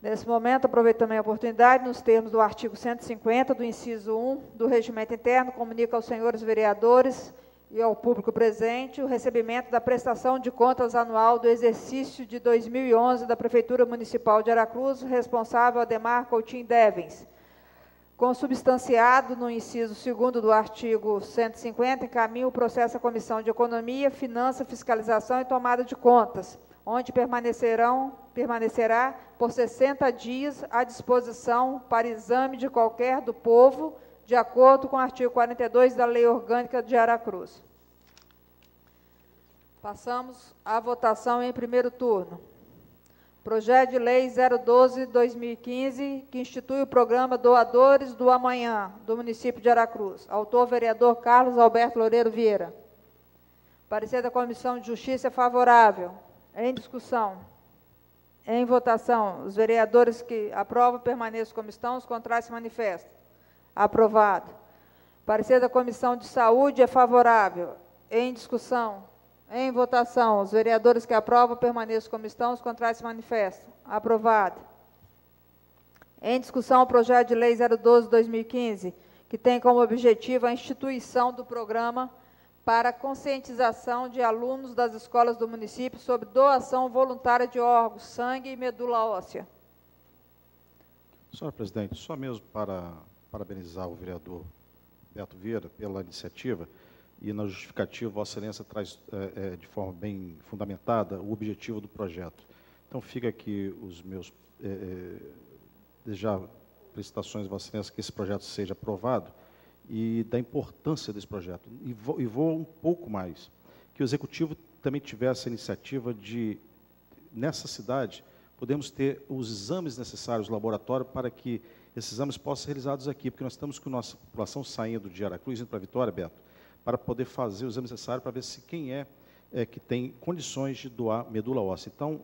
Nesse momento, aproveito também a oportunidade, nos termos do artigo 150, do inciso 1 do Regimento Interno, comunico aos senhores vereadores e ao público presente o recebimento da prestação de contas anual do exercício de 2011 da Prefeitura Municipal de Aracruz, responsável Ademar Coutinho Devens. Consubstanciado no inciso 2º do artigo 150, encaminho o processo à Comissão de Economia, Finança, Fiscalização e Tomada de Contas, onde permanecerá por 60 dias à disposição para exame de qualquer do povo, de acordo com o artigo 42 da Lei Orgânica de Aracruz. Passamos à votação em primeiro turno. Projeto de Lei 012/2015, que institui o programa Doadores do Amanhã, do município de Aracruz. Autor, vereador Carlos Alberto Loureiro Vieira. Parecer da Comissão de Justiça é favorável. Em discussão. Em votação. Os vereadores que aprovam permaneçam como estão, os contrários se manifestam. Aprovado. Parecer da Comissão de Saúde é favorável. Em discussão. Em votação. Os vereadores que aprovam permaneçam como estão, os contrários se manifestam. Aprovado. Em discussão, o projeto de lei 012/2015, que tem como objetivo a instituição do programa para conscientização de alunos das escolas do município sobre doação voluntária de órgãos, sangue e medula óssea. Senhora presidente, só mesmo para parabenizar o vereador Beto Vieira pela iniciativa, e na justificativa, Vossa Excelência traz de forma bem fundamentada o objetivo do projeto. Então, fica aqui os meus já felicitações, Vossa Excelência, que esse projeto seja aprovado e da importância desse projeto. E vou um pouco mais, que o Executivo também tivesse a iniciativa de, nessa cidade, podemos ter os exames necessários no laboratório para que esses exames possam ser realizados aqui, porque nós estamos com a nossa população saindo de Aracruz, indo para Vitória, Beto, para poder fazer o exame necessário para ver se quem que tem condições de doar medula óssea. Então,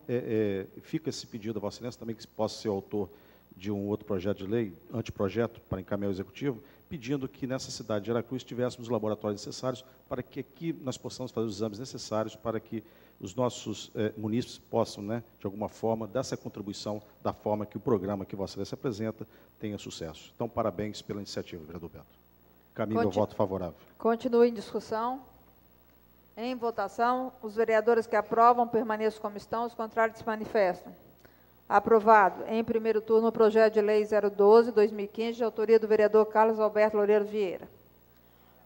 fica esse pedido a Vossa Excelência também, que possa ser o autor de um outro projeto de lei, anteprojeto, para encaminhar ao Executivo, pedindo que nessa cidade de Aracruz tivéssemos os laboratórios necessários para que aqui nós possamos fazer os exames necessários para que os nossos munícipes possam, de alguma forma, dar essa contribuição da forma que o programa que Vossa Excelência apresenta tenha sucesso. Então, parabéns pela iniciativa, vereador Beto. Caminho meu voto favorável. Continue em discussão. Em votação, os vereadores que aprovam permaneçam como estão, os contrários se manifestam. Aprovado. Em primeiro turno, o projeto de lei 012/2015, de autoria do vereador Carlos Alberto Loureiro Vieira.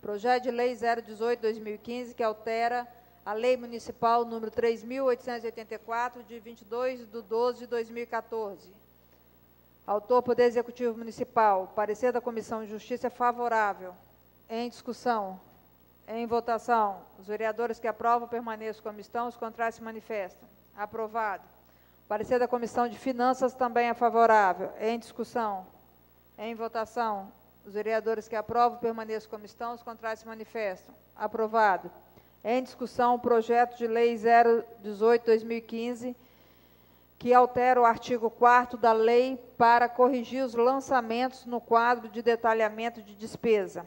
Projeto de lei 018/2015, que altera a Lei Municipal número 3.884, de 22/12/2014. Autor, Poder Executivo Municipal. Parecer da Comissão de Justiça é favorável. Em discussão. Em votação. Os vereadores que aprovam permaneçam como estão, os contrários se manifestam. Aprovado. Parecer da Comissão de Finanças também é favorável. Em discussão. Em votação. Os vereadores que aprovam permaneçam como estão, os contrários se manifestam. Aprovado. Em discussão, o projeto de lei 018/2015, que altera o artigo 4º da lei para corrigir os lançamentos no quadro de detalhamento de despesa.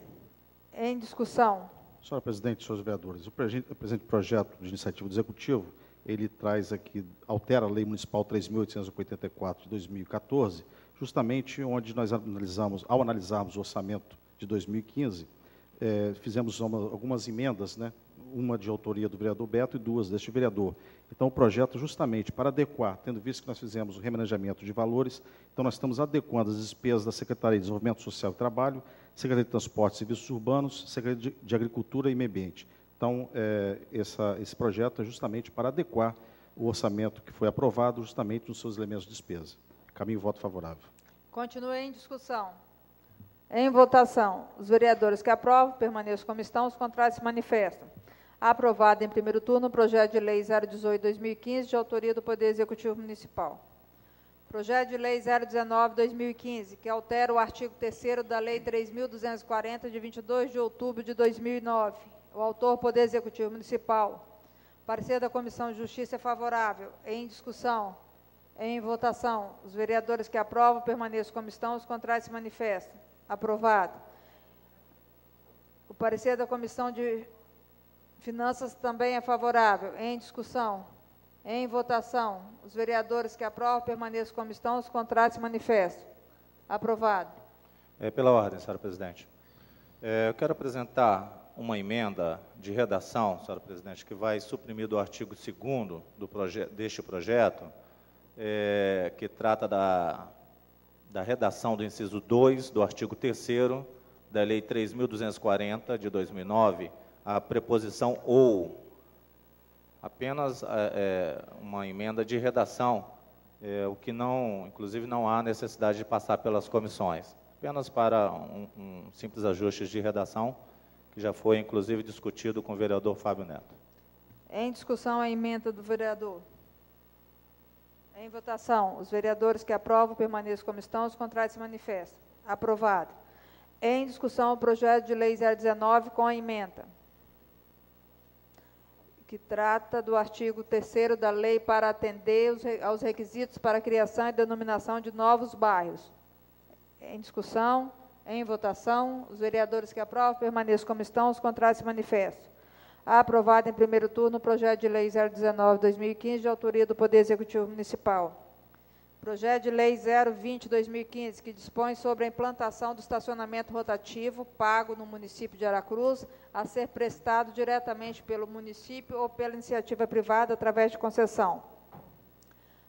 Em discussão. Senhora presidente, senhores vereadores, o presente projeto de iniciativa do Executivo, ele traz aqui, altera a Lei Municipal 3.884 de 2014, justamente onde nós analisamos, ao analisarmos o orçamento de 2015, fizemos algumas emendas, né? Uma de autoria do vereador Beto e duas deste vereador. Então, o projeto, justamente para adequar, tendo visto que nós fizemos o remanejamento de valores, então nós estamos adequando as despesas da Secretaria de Desenvolvimento Social e Trabalho, Secretaria de Transporte e Serviços Urbanos, Secretaria de Agricultura e Meio Ambiente. Então, esse projeto é justamente para adequar o orçamento que foi aprovado, justamente nos seus elementos de despesa. Caminho voto favorável. Continua em discussão. Em votação. Os vereadores que aprovam permaneçam como estão, os contrários se manifestam. Aprovado em primeiro turno o projeto de lei 018/2015, de autoria do Poder Executivo Municipal. Projeto de lei 019/2015, que altera o artigo 3º da Lei 3.240, de 22 de outubro de 2009. O autor, Poder Executivo Municipal. Parecer da Comissão de Justiça é favorável. Em discussão. Em votação. Os vereadores que aprovam permaneçam como estão, os contrários se manifestam. Aprovado. O parecer da Comissão de Finanças também é favorável. Em discussão. Em votação. Os vereadores que aprovam permaneçam como estão, os contrários se manifestam. Aprovado. Pela ordem, senhora presidente. Eu quero apresentar uma emenda de redação, senhora presidente, que vai suprimir do artigo 2º deste projeto, que trata da redação do inciso 2 do artigo 3º da Lei 3.240, de 2009, a preposição ou. Apenas uma emenda de redação, o que não, inclusive, não há necessidade de passar pelas comissões. Apenas para um simples ajuste de redação, que já foi, inclusive, discutido com o vereador Fábio Neto. Em discussão, a emenda do vereador. Em votação, os vereadores que aprovam permaneçam como estão, os contrários se manifestam. Aprovado. Em discussão, o projeto de lei 019 com a emenda, que trata do artigo 3º da lei para atender aos requisitos para a criação e denominação de novos bairros. Em discussão, em votação, os vereadores que aprovam permaneçam como estão, os contrários se manifestam. Aprovado em primeiro turno o projeto de lei 019/2015, de autoria do Poder Executivo Municipal. Projeto de lei 020/2015, que dispõe sobre a implantação do estacionamento rotativo pago no município de Aracruz, a ser prestado diretamente pelo município ou pela iniciativa privada através de concessão.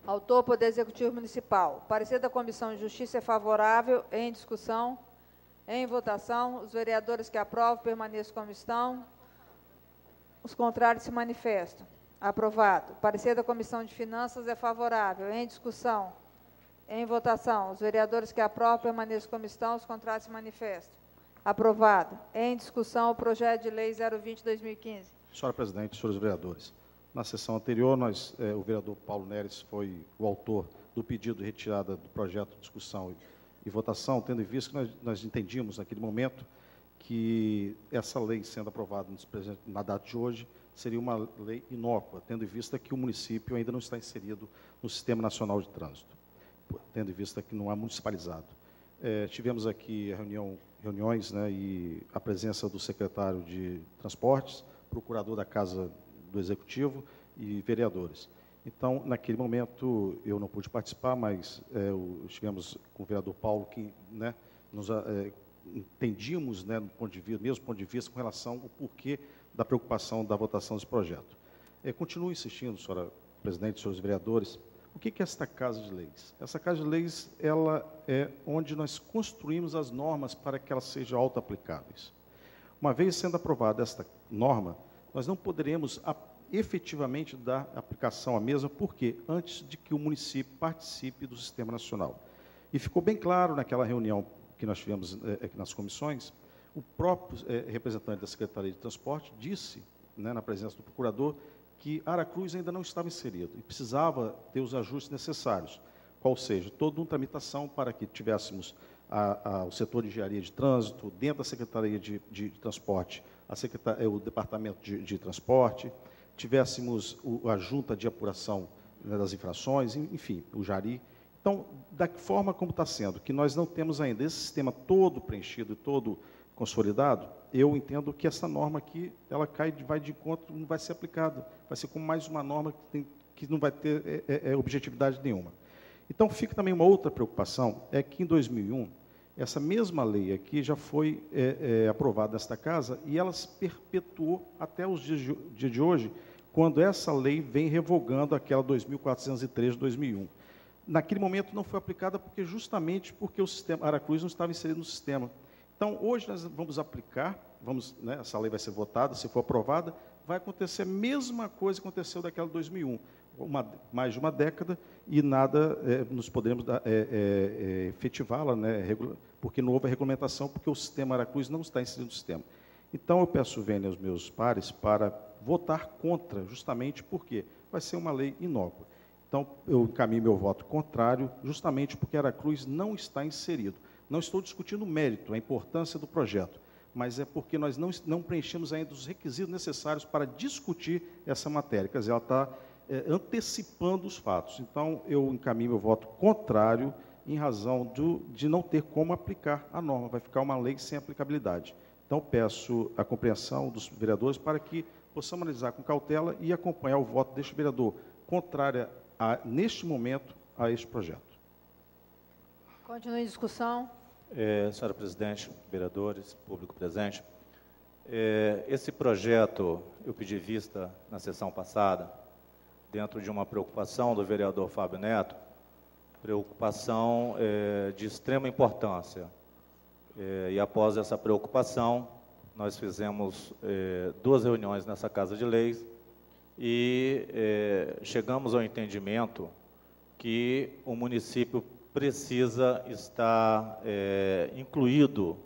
Autor, Poder Executivo Municipal. Parecer da Comissão de Justiça é favorável. Em discussão. Em votação. Os vereadores que aprovam permaneçam como estão. Os contrários se manifestam. Aprovado. Parecer da Comissão de Finanças é favorável. Em discussão. Em votação. Os vereadores que aprovam permaneçam como estão. Os contrários se manifestam. Aprovado. Em discussão, o projeto de lei 020/2015. Senhora presidente, senhores vereadores, na sessão anterior, o vereador Paulo Neres foi o autor do pedido de retirada do projeto de discussão e votação, tendo em vista que nós entendíamos naquele momento que essa lei sendo aprovada na data de hoje seria uma lei inócua, tendo em vista que o município ainda não está inserido no Sistema Nacional de Trânsito, tendo em vista que não é municipalizado. Tivemos aqui reuniões, né, e a presença do secretário de Transportes, procurador da Casa do Executivo e vereadores. Então, naquele momento, eu não pude participar, mas estivemos com o vereador Paulo, que, né, nos entendíamos, né, mesmo ponto de vista, com relação ao porquê da preocupação da votação desse projeto. Continuo insistindo, senhora presidente, senhores vereadores, O que é esta Casa de Leis? Essa Casa de Leis, ela é onde nós construímos as normas para que elas sejam auto-aplicáveis. Uma vez sendo aprovada esta norma, nós não poderemos efetivamente dar aplicação à mesma, porque antes de que o município participe do Sistema Nacional. E ficou bem claro naquela reunião que nós tivemos aqui nas comissões, o próprio representante da Secretaria de Transporte disse, né, na presença do procurador, que Aracruz ainda não estava inserido e precisava ter os ajustes necessários, qual seja, toda uma tramitação para que tivéssemos o setor de engenharia de trânsito, dentro da Secretaria de Transporte, o Departamento de Transporte, tivéssemos a junta de apuração, né, das infrações, enfim, o Jari. Então, da forma como está sendo, que nós não temos ainda esse sistema todo preenchido e todo consolidado, eu entendo que essa norma aqui, ela vai de encontro, não vai ser aplicada, vai ser como mais uma norma que não vai ter objetividade nenhuma. Então, fica também uma outra preocupação, é que em 2001, essa mesma lei aqui já foi aprovada nesta casa e ela se perpetuou até os dias de hoje, quando essa lei vem revogando aquela 2.403 de 2001. Naquele momento não foi aplicada justamente porque o sistema Aracruz não estava inserido no sistema. Então, hoje nós vamos aplicar, né, essa lei vai ser votada, se for aprovada, vai acontecer a mesma coisa que aconteceu daquela 2001, mais de uma década, e nada nos podemos efetivá-la, né, porque não houve a regulamentação, porque o sistema Aracruz não está inserido no sistema. Então, eu peço, Vênia, aos meus pares para votar contra, justamente porque vai ser uma lei inócua. Então, eu encaminho meu voto contrário, justamente porque Aracruz não está inserido. Não estou discutindo o mérito, a importância do projeto, mas é porque nós não preenchemos ainda os requisitos necessários para discutir essa matéria. Quer dizer, ela está antecipando os fatos. Então, eu encaminho meu voto contrário em razão de não ter como aplicar a norma. Vai ficar uma lei sem aplicabilidade. Então, peço a compreensão dos vereadores para que possamos analisar com cautela e acompanhar o voto deste vereador contrário, neste momento, a este projeto. Continue em discussão. Senhora presidente, vereadores, público presente, esse projeto eu pedi vista na sessão passada, dentro de uma preocupação do vereador Fábio Neto, preocupação de extrema importância. E após essa preocupação, nós fizemos 2 reuniões nessa Casa de Leis e chegamos ao entendimento que o município precisa estar incluído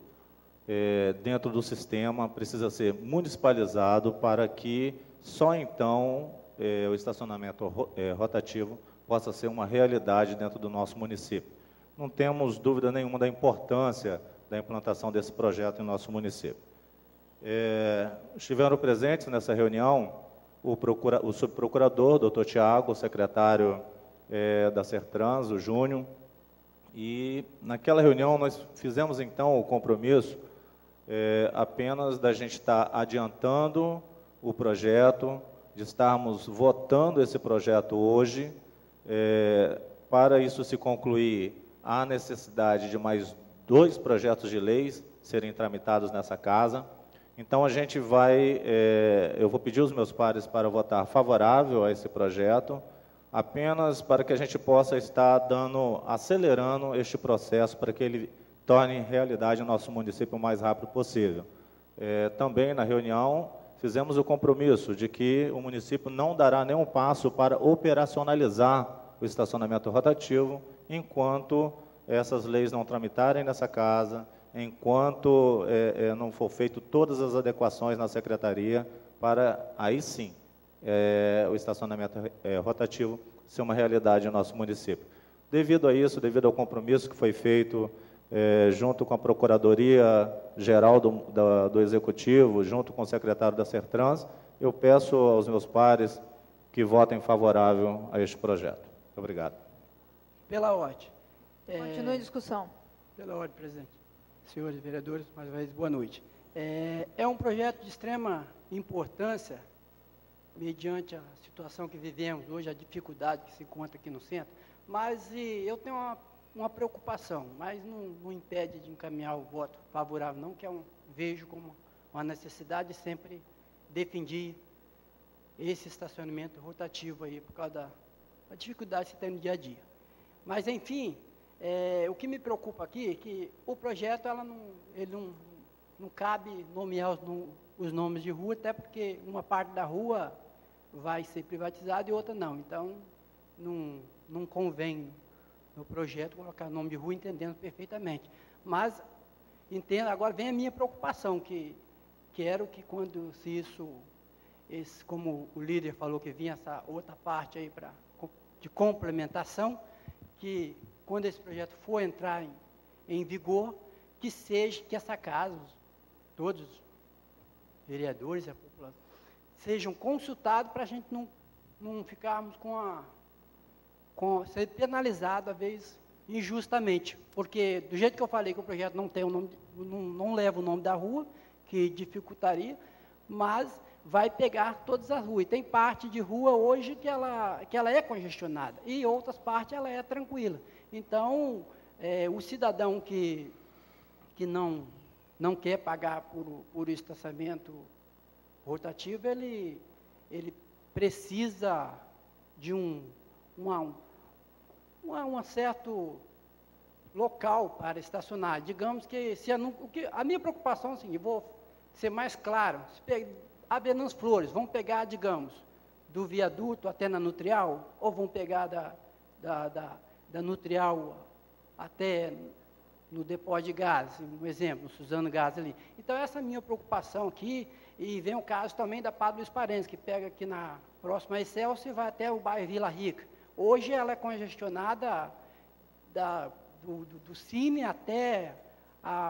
dentro do sistema, precisa ser municipalizado para que só então o estacionamento rotativo possa ser uma realidade dentro do nosso município. Não temos dúvida nenhuma da importância da implantação desse projeto em nosso município. Estiveram presentes nessa reunião o subprocurador, doutor Tiago, o secretário da Sertrans, o Júnior, e naquela reunião nós fizemos então o compromisso apenas da gente estar adiantando o projeto, de estarmos votando esse projeto hoje. Para isso se concluir, há necessidade de mais 2 projetos de leis serem tramitados nessa casa. Então, a gente eu vou pedir aos meus pares para votar favorável a esse projeto, apenas para que a gente possa estar acelerando este processo para que ele torne realidade o nosso município o mais rápido possível. Também, na reunião, fizemos o compromisso de que o município não dará nenhum passo para operacionalizar o estacionamento rotativo, enquanto essas leis não tramitarem nessa casa, enquanto não for feito todas as adequações na secretaria, para aí sim o estacionamento rotativo ser uma realidade no nosso município. Devido a isso, devido ao compromisso que foi feito junto com a Procuradoria-Geral do Executivo, junto com o secretário da Sertrans, eu peço aos meus pares que votem favorável a este projeto. Muito obrigado. Pela ordem. Continue em discussão. Pela ordem, presidente. Senhores vereadores, mais uma vez, boa noite. É um projeto de extrema importância, mediante a situação que vivemos hoje, a dificuldade que se encontra aqui no centro, mas eu tenho uma preocupação, mas não impede de encaminhar o voto favorável, não, que vejo como uma necessidade, sempre defendi esse estacionamento rotativo aí, por causa a dificuldade que você tem no dia a dia. Mas, enfim, o que me preocupa aqui é que o projeto ele não cabe nomear os nomes de rua, até porque uma parte da rua vai ser privatizada e outra não. Então, não convém no projeto colocar nome de rua, entendendo perfeitamente. Mas, entendo, agora vem a minha preocupação, que quero que quando se isso, como o líder falou que vinha essa outra parte aí de complementação, que quando esse projeto for entrar em vigor, que essa casa, todos os vereadores e a população, sejam consultados para a gente não ficarmos ser penalizado, às vezes, injustamente. Porque, do jeito que eu falei que o projeto não tem o nome, não leva o nome da rua, que dificultaria, mas vai pegar todas as ruas. E tem parte de rua hoje que ela é congestionada, e outras partes ela é tranquila. Então, o cidadão que não quer pagar por estacionamento rotativo, ele precisa de um certo local para estacionar. Digamos que, a minha preocupação é a seguinte, vou ser mais claro, a Venâncio Flores, vão pegar, digamos, do viaduto até na Nutrial, ou vão pegar da Nutrial até no depósito de gás, um exemplo, Suzano Gás ali. Então, essa é a minha preocupação aqui, e vem o caso também da Padre Luiz Parentes, que pega aqui na próxima Excelsior e vai até o bairro Vila Rica. Hoje ela é congestionada do Cine até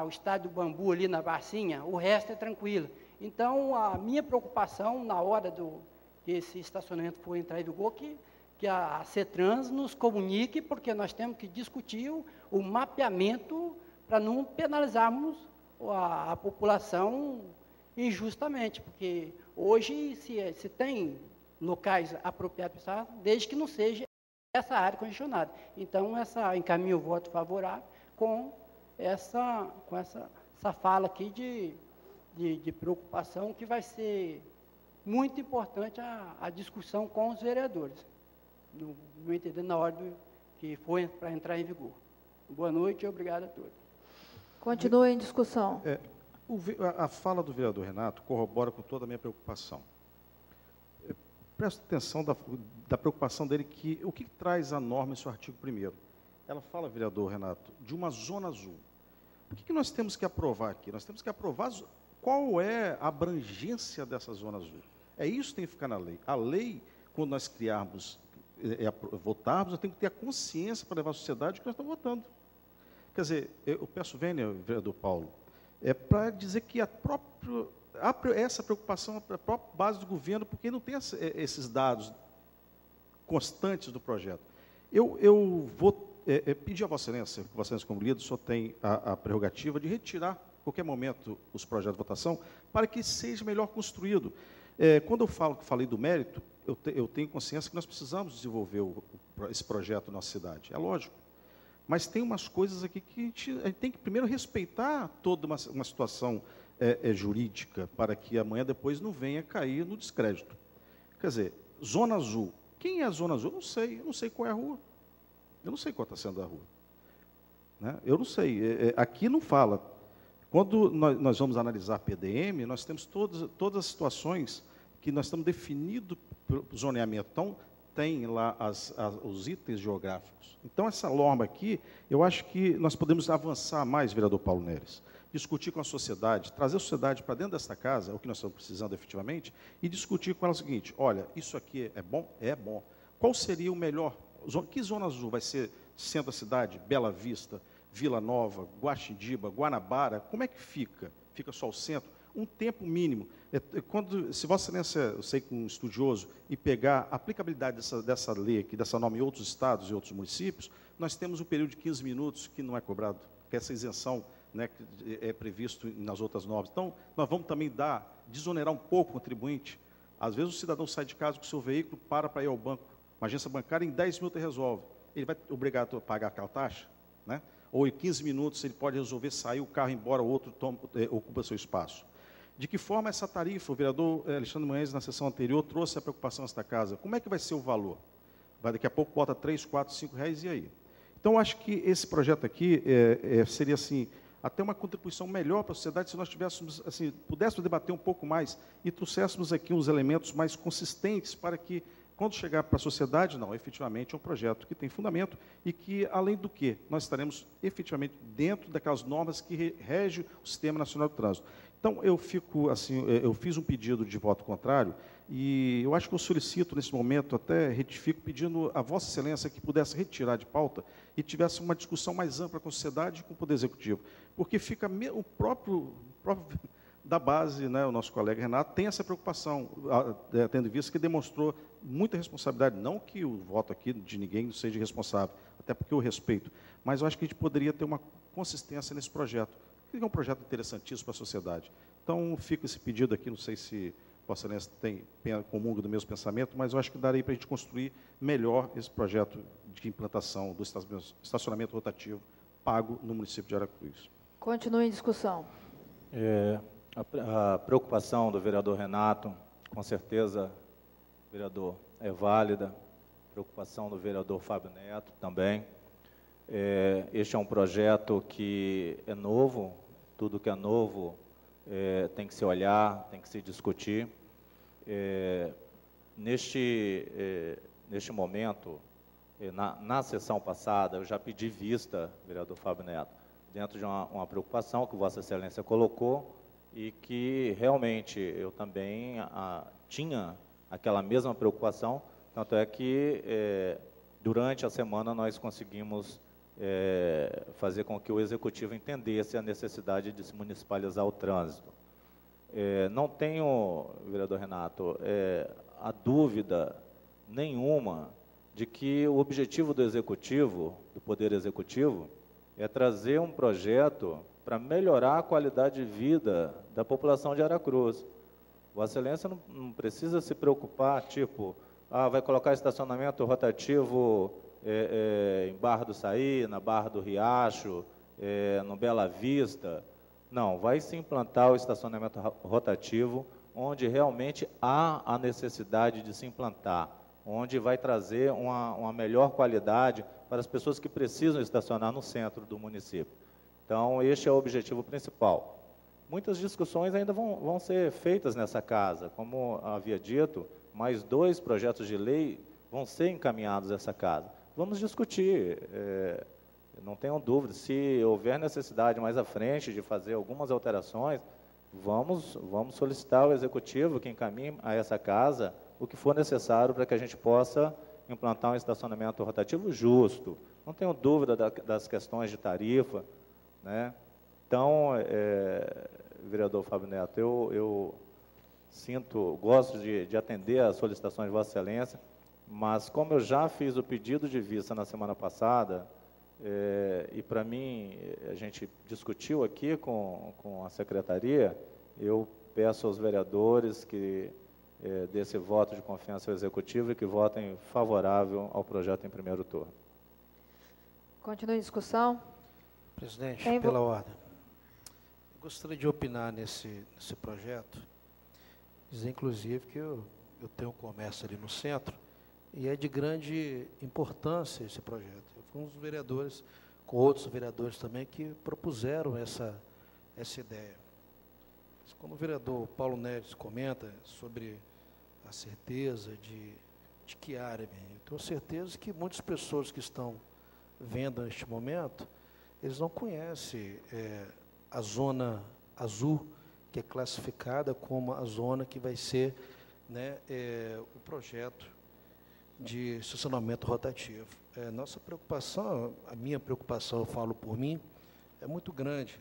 o estádio do Bambu ali na Barcinha, o resto é tranquilo. Então, a minha preocupação na hora que esse estacionamento for entrar em vigor, que a CETRANS nos comunique, porque nós temos que discutir o mapeamento para não penalizarmos a população injustamente, porque hoje se tem locais apropriados para isso, desde que não seja essa área congestionada. Então, encaminho o voto favorável com essa fala aqui de preocupação, que vai ser muito importante a discussão com os vereadores, no meu entender, na hora que for para entrar em vigor. Boa noite e obrigado a todos. Continua em discussão. A fala do vereador Renato corrobora com toda a minha preocupação. Presta atenção da preocupação dele, o que traz a norma em seu artigo 1º. Ela fala, vereador Renato, de uma zona azul. O que nós temos que aprovar aqui? Nós temos que aprovar qual é a abrangência dessa zona azul. É isso que tem que ficar na lei. A lei, quando nós criarmos, votarmos, nós temos que ter a consciência para levar à sociedade que nós estamos votando. Quer dizer, eu peço, venha, vereador Paulo, para dizer que essa preocupação é a própria base do governo, porque não tem esses dados constantes do projeto. Eu vou pedir a Vossa Excelência, que Vossa Excelência, como líder, só tem a prerrogativa de retirar, a qualquer momento, os projetos de votação, para que seja melhor construído. Quando eu falei do mérito, eu tenho consciência que nós precisamos desenvolver esse projeto na nossa cidade, é lógico. Mas tem umas coisas aqui que a gente tem que primeiro respeitar toda uma situação jurídica, para que amanhã depois não venha cair no descrédito. Quer dizer, zona azul. Quem é a zona azul? Eu não sei qual é a rua. Eu não sei qual está sendo a rua. Né? Eu não sei. Aqui não fala. Quando nós vamos analisar PDM, nós temos todas as situações que nós estamos definindo pelo zoneamento. Então, tem lá os itens geográficos. Então, essa norma aqui, eu acho que nós podemos avançar mais, vereador Paulo Neres, discutir com a sociedade, trazer a sociedade para dentro desta casa, é o que nós estamos precisando efetivamente, e discutir com ela o seguinte: olha, isso aqui é bom? É bom. Qual seria o melhor? Que zona azul vai ser centro da cidade, Bela Vista, Vila Nova, Guaxidiba, Guanabara? Como é que fica? Fica só o centro? Um tempo mínimo. Se Vossa Excelência, eu sei que um estudioso, e pegar a aplicabilidade dessa lei aqui, dessa norma em outros estados e outros municípios, nós temos um período de 15 minutos que não é cobrado, que essa isenção, né, que é previsto nas outras normas. Então, nós vamos também desonerar um pouco o contribuinte. Às vezes o cidadão sai de casa com o seu veículo, para ir ao banco, uma agência bancária, em 10 minutos ele resolve. Ele vai obrigado a pagar aquela taxa, né? Ou em 15 minutos ele pode resolver sair o carro embora, o outro ocupa seu espaço. De que forma essa tarifa, o vereador Alexandre Manhães, na sessão anterior, trouxe a preocupação nesta casa, como é que vai ser o valor? vai daqui a pouco bota 3, 4, 5 reais, e aí? Então, acho que esse projeto aqui seria, assim, até uma contribuição melhor para a sociedade se nós tivéssemos, assim, pudéssemos debater um pouco mais e trouxéssemos aqui uns elementos mais consistentes para que, quando chegar para a sociedade, não, efetivamente é um projeto que tem fundamento e que, além do que, nós estaremos efetivamente dentro daquelas normas que regem o Sistema Nacional de Trânsito. Então, eu fico, assim, eu fiz um pedido de voto contrário e eu acho que eu solicito, nesse momento, até retifico, pedindo a Vossa Excelência que pudesse retirar de pauta e tivesse uma discussão mais ampla com a sociedade e com o Poder Executivo, porque fica o próprio da base, né, o nosso colega Renato, tem essa preocupação, tendo em vista que demonstrou muita responsabilidade, não que o voto aqui de ninguém seja responsável, até porque eu respeito, mas eu acho que a gente poderia ter uma consistência nesse projeto, que é um projeto interessantíssimo para a sociedade. Então, fica esse pedido aqui, não sei se Vossa Excelência comunga do mesmo pensamento, mas eu acho que daria para a gente construir melhor esse projeto de implantação do estacionamento rotativo pago no município de Aracruz. Continue em discussão. A preocupação do vereador Renato, com certeza, vereador, é válida. A preocupação do vereador Fábio Neto também. Este é um projeto que é novo, tudo que é novo tem que se olhar, tem que se discutir. Neste momento, na sessão passada, eu já pedi vista, vereador Fábio Neto, dentro de uma preocupação que Vossa Excelência colocou e que realmente eu também tinha aquela mesma preocupação, tanto é que durante a semana nós conseguimos fazer com que o Executivo entendesse a necessidade de se municipalizar o trânsito. Não tenho, vereador Renato, a dúvida nenhuma de que o objetivo do Executivo, do Poder Executivo, é trazer um projeto para melhorar a qualidade de vida da população de Aracruz. Vossa Excelência não precisa se preocupar, tipo, vai colocar estacionamento rotativo em Barra do Saí, na Barra do Riacho, no Bela Vista. Não, vai se implantar o estacionamento rotativo onde realmente há a necessidade de se implantar, onde vai trazer uma melhor qualidade para as pessoas que precisam estacionar no centro do município. Então, este é o objetivo principal. Muitas discussões ainda vão ser feitas nessa casa. Como havia dito, mais 2 projetos de lei vão ser encaminhados a essa casa. Vamos discutir, não tenham dúvida, se houver necessidade mais à frente de fazer algumas alterações, vamos solicitar ao Executivo que encaminhe a essa casa o que for necessário para que a gente possa implantar um estacionamento rotativo justo. Não tenho dúvida das questões de tarifa, né? Então, vereador Fábio Neto, eu gosto de atender às solicitações de Vossa Excelência, mas como eu já fiz o pedido de vista na semana passada, e para mim, a gente discutiu aqui com a secretaria, eu peço aos vereadores que dê esse voto de confiança ao Executivo e que votem favorável ao projeto em primeiro turno. Continue em discussão. Presidente, pela ordem. Eu gostaria de opinar nesse projeto, dizer inclusive que eu tenho um comércio ali no centro e é de grande importância esse projeto. Eu fui um dos vereadores, com outros vereadores também, que propuseram essa ideia. Mas como o vereador Paulo Neves comenta sobre a certeza de que área, eu tenho certeza que muitas pessoas que estão vendo neste momento, eles não conhecem a zona azul, que é classificada como a zona que vai ser, né, o projeto de estacionamento rotativo. Nossa preocupação, a minha preocupação, eu falo por mim, é muito grande.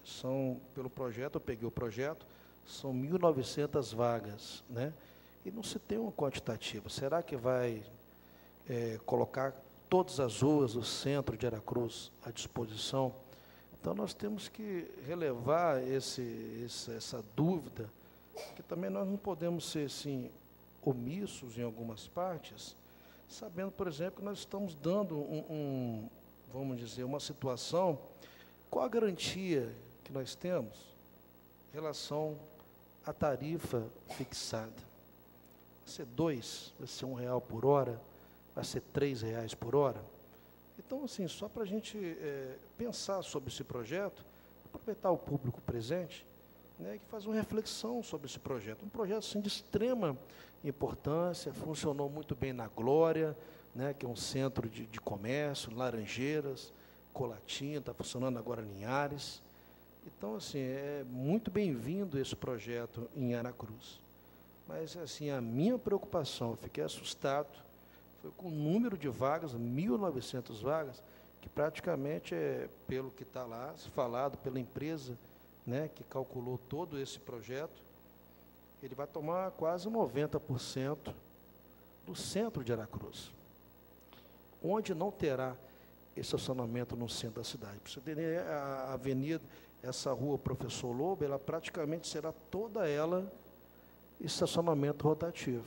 Pelo projeto, eu peguei o projeto, são 1.900 vagas, né? E não se tem uma quantitativa. Será que vai colocar todas as ruas do centro de Aracruz à disposição? Então, nós temos que relevar essa dúvida, que também nós não podemos ser, assim, omissos em algumas partes, sabendo, por exemplo, que nós estamos dando vamos dizer, uma situação, qual a garantia que nós temos em relação à tarifa fixada? Vai ser 2, vai ser R$1 por hora, vai ser R$ 3,00 por hora. Então, assim, só para a gente pensar sobre esse projeto, aproveitar o público presente, né, que faz uma reflexão sobre esse projeto. Um projeto assim, de extrema importância, funcionou muito bem na Glória, né, que é um centro de comércio, Laranjeiras, Colatina, está funcionando agora em Linhares. Então, assim, é muito bem-vindo esse projeto em Aracruz. Mas, assim, a minha preocupação, eu fiquei assustado, foi com o número de vagas, 1.900 vagas, que praticamente, pelo que está lá, falado pela empresa, né, que calculou todo esse projeto, ele vai tomar quase 90% do centro de Aracruz, onde não terá estacionamento no centro da cidade. Para você entender, a avenida, essa rua Professor Lobo, ela praticamente será toda ela estacionamento rotativo.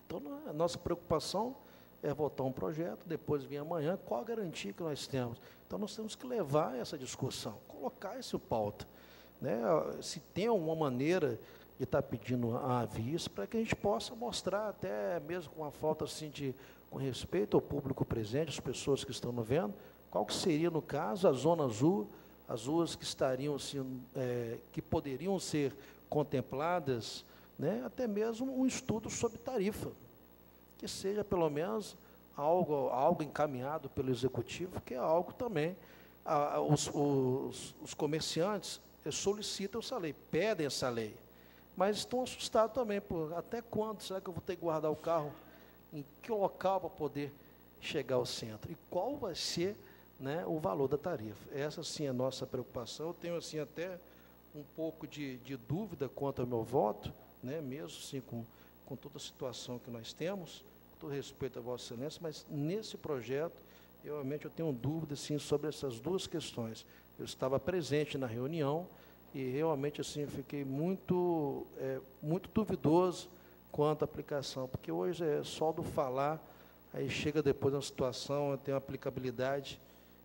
Então, a nossa preocupação é votar um projeto, depois vir amanhã, qual a garantia que nós temos? Então, nós temos que levar essa discussão, colocar isso em pauta, né? Se tem alguma maneira de estar pedindo a vista, para que a gente possa mostrar, até mesmo com uma falta assim com respeito ao público presente, as pessoas que estão nos vendo, qual que seria, no caso, a zona azul, as ruas que estariam, assim, que poderiam ser contempladas, né? Até mesmo um estudo sobre tarifa, que seja pelo menos algo encaminhado pelo executivo, que é algo também, os comerciantes solicitam essa lei, pedem essa lei, mas estão assustados também, até quando será que eu vou ter que guardar o carro, em que local para poder chegar ao centro, e qual vai ser, né, o valor da tarifa. Essa sim é a nossa preocupação. Eu tenho assim até um pouco de dúvida quanto ao meu voto, né, mesmo assim com toda a situação que nós temos, com todo respeito a Vossa Excelência, mas nesse projeto, realmente eu tenho dúvida sim, sobre essas duas questões. Eu estava presente na reunião e realmente assim, eu fiquei muito duvidoso quanto à aplicação, porque hoje é só do falar, aí chega depois uma situação, tem uma aplicabilidade,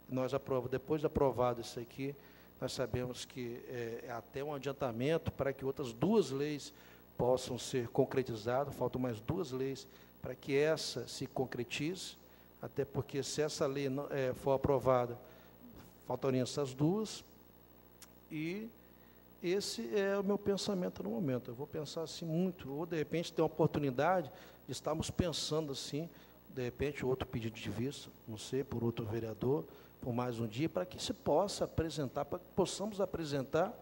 nós aprovamos, depois de aprovado isso aqui, nós sabemos que é até um adiantamento para que outras duas leis possam ser concretizadas, faltam mais duas leis para que essa se concretize, até porque se essa lei não, for aprovada, faltariam essas duas, e esse é o meu pensamento no momento. Eu vou pensar assim muito, ou de repente ter uma oportunidade de estarmos pensando assim, de repente outro pedido de vista, não sei, por outro vereador, por mais um dia, para que se possa apresentar, para que possamos apresentar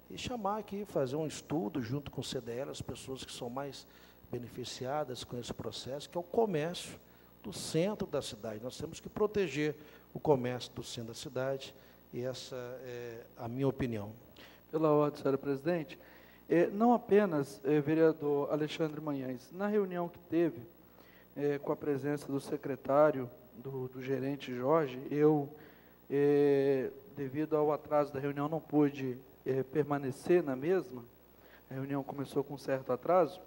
e chamar aqui, fazer um estudo junto com o CDL, as pessoas que são mais beneficiadas com esse processo, que é o comércio do centro da cidade. Nós temos que proteger o comércio do centro da cidade, e essa é a minha opinião. Pela ordem, senhora presidente, não apenas, vereador Alexandre Manhães, na reunião que teve, com a presença do secretário, do gerente Jorge, eu, devido ao atraso da reunião, não pude permanecer na mesma, a reunião começou com certo atraso.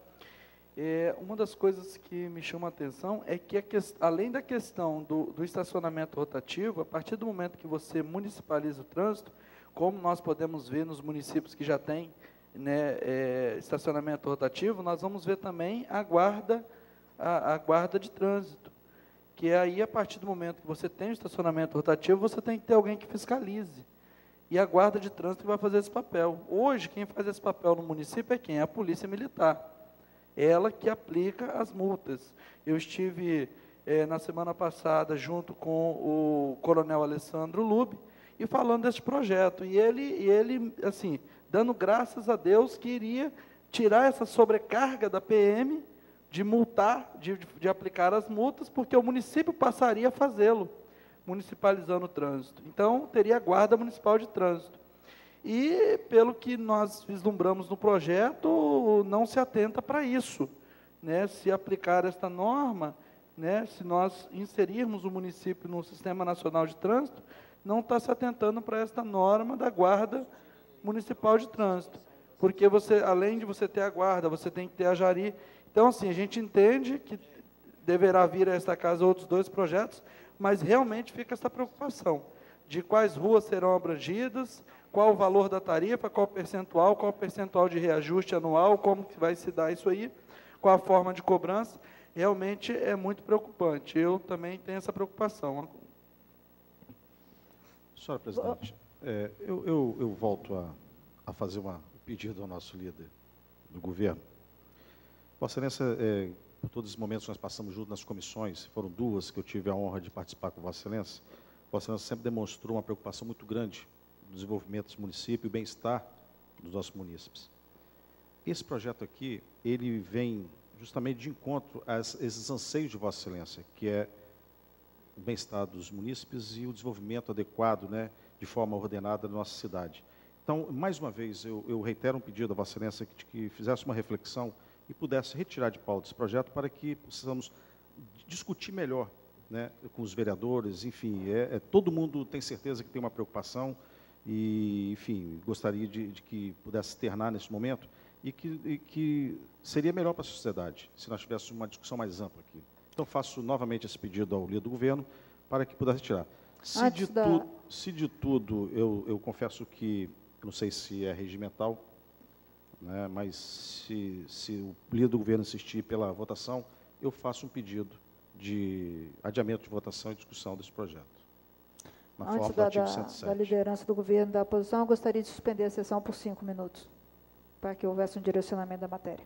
Uma das coisas que me chama a atenção é que, além da questão do estacionamento rotativo, a partir do momento que você municipaliza o trânsito, como nós podemos ver nos municípios que já têm, né, estacionamento rotativo, nós vamos ver também a guarda de trânsito, que aí, a partir do momento que você tem o estacionamento rotativo, você tem que ter alguém que fiscalize, e a guarda de trânsito vai fazer esse papel. Hoje, quem faz esse papel no município é quem? É a Polícia Militar. Ela que aplica as multas. Eu estive, na semana passada, junto com o coronel Alessandro Lube, e falando desse projeto, e ele, assim, dando graças a Deus que iria tirar essa sobrecarga da PM, de multar, de aplicar as multas, porque o município passaria a fazê-lo, municipalizando o trânsito. Então, teria a Guarda Municipal de Trânsito. E, pelo que nós vislumbramos no projeto, não se atenta para isso, né? Se aplicar esta norma, né, se nós inserirmos o município no Sistema Nacional de Trânsito, não está se atentando para esta norma da Guarda Municipal de Trânsito, porque você, além de você ter a guarda, você tem que ter a Jari. Então, assim, a gente entende que deverá vir a esta casa outros dois projetos, mas realmente fica essa preocupação de quais ruas serão abrangidas, qual o valor da tarifa, qual o percentual de reajuste anual, como que vai se dar isso aí, qual a forma de cobrança. realmente é muito preocupante. Eu também tenho essa preocupação. Senhora presidente, eu volto a fazer um pedido ao nosso líder do governo. Vossa Excelência, por todos os momentos que nós passamos juntos nas comissões, foram duas que eu tive a honra de participar com Vossa Excelência, Vossa Excelência sempre demonstrou uma preocupação muito grande no desenvolvimento dos municípios e o bem-estar dos nossos munícipes. Esse projeto aqui, ele vem justamente de encontro a esses anseios de Vossa Excelência, que é o bem-estar dos munícipes e o desenvolvimento adequado, né, de forma ordenada da nossa cidade. Então, mais uma vez, eu reitero um pedido a Vossa Excelência que fizesse uma reflexão e pudesse retirar de pauta esse projeto para que possamos discutir melhor, né, com os vereadores, enfim, todo mundo tem certeza que tem uma preocupação e, enfim, gostaria de que pudesse externar nesse momento e que seria melhor para a sociedade se nós tivéssemos uma discussão mais ampla aqui. Então, faço novamente esse pedido ao líder do governo para que pudesse retirar. Se de tudo, eu confesso que, não sei se é regimental, né, mas se o líder do governo insistir pela votação, eu faço um pedido de adiamento de votação e discussão desse projeto. Na forma do artigo 107. Da liderança do governo da oposição, eu gostaria de suspender a sessão por 5 minutos, para que houvesse um direcionamento da matéria.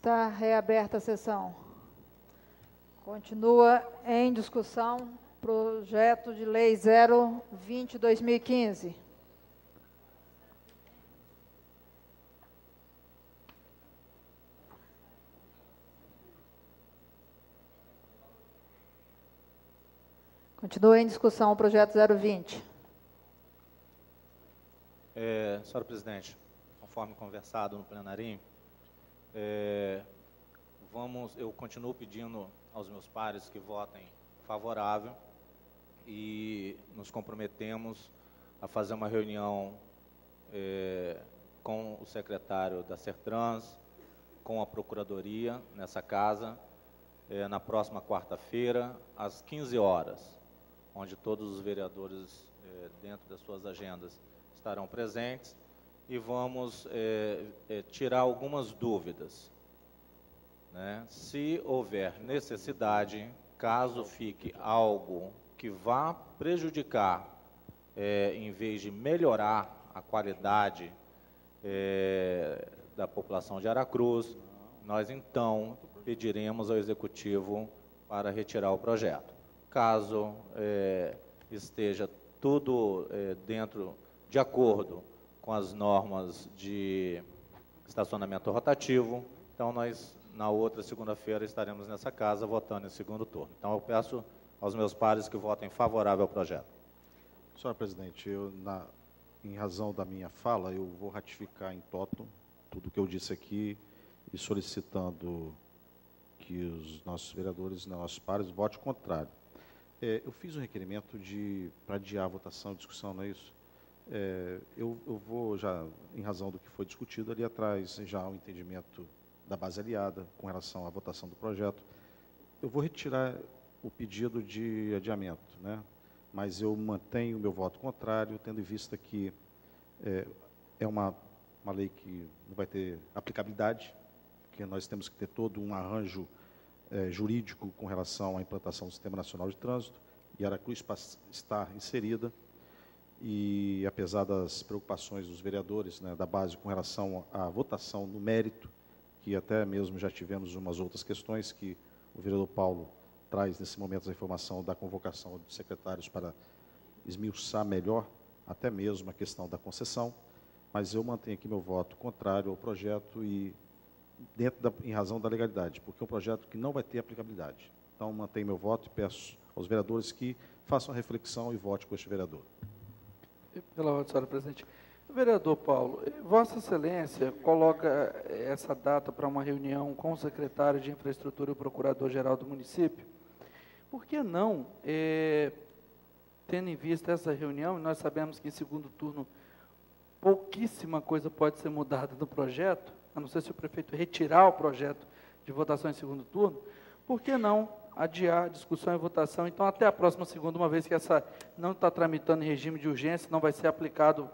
Está reaberta a sessão. Continua em discussão projeto de lei 020/2015. Continua em discussão o projeto 020. Senhora presidente, conforme conversado no plenarinho, eu continuo pedindo aos meus pares que votem favorável e nos comprometemos a fazer uma reunião com o secretário da Sertrans, com a Procuradoria nessa casa, na próxima quarta-feira, às 15 horas, onde todos os vereadores, dentro das suas agendas, estarão presentes e vamos tirar algumas dúvidas, né? Se houver necessidade, caso fique algo que vá prejudicar, em vez de melhorar a qualidade da população de Aracruz, nós então pediremos ao Executivo para retirar o projeto. Caso esteja tudo de acordo com as normas de estacionamento rotativo, então nós, na outra segunda-feira, estaremos nessa casa votando em segundo turno. Então, eu peço aos meus pares que votem favorável ao projeto. Senhora presidente, em razão da minha fala, eu vou ratificar em toto tudo o que eu disse aqui e solicitando que os nossos vereadores, nossos pares, votem contrário. Eu fiz um requerimento para adiar a votação e discussão, não é isso? Eu vou já, em razão do que foi discutido ali atrás, já um entendimento da base aliada com relação à votação do projeto. Eu vou retirar o pedido de adiamento, né? Mas eu mantenho o meu voto contrário, tendo em vista que é uma lei que não vai ter aplicabilidade, porque nós temos que ter todo um arranjo jurídico com relação à implantação do Sistema Nacional de Trânsito, e Aracruz está inserida, e apesar das preocupações dos vereadores, né, da base com relação à votação no mérito, que até mesmo já tivemos umas outras questões que o vereador Paulo traz nesse momento a informação da convocação dos secretários para esmiuçar melhor, até mesmo a questão da concessão, mas eu mantenho aqui meu voto contrário ao projeto e em razão da legalidade, porque é um projeto que não vai ter aplicabilidade. Então, mantenho meu voto e peço aos vereadores que façam a reflexão e votem com este vereador. Pela ordem, senhora presidente. Vereador Paulo, Vossa Excelência coloca essa data para uma reunião com o secretário de Infraestrutura e o procurador-geral do município. Por que não, tendo em vista essa reunião, nós sabemos que em segundo turno pouquíssima coisa pode ser mudada no projeto, a não ser se o prefeito retirar o projeto de votação em segundo turno, por que não adiar a discussão e votação, então, até a próxima segunda, uma vez que essa não está tramitando em regime de urgência, não vai ser aplicado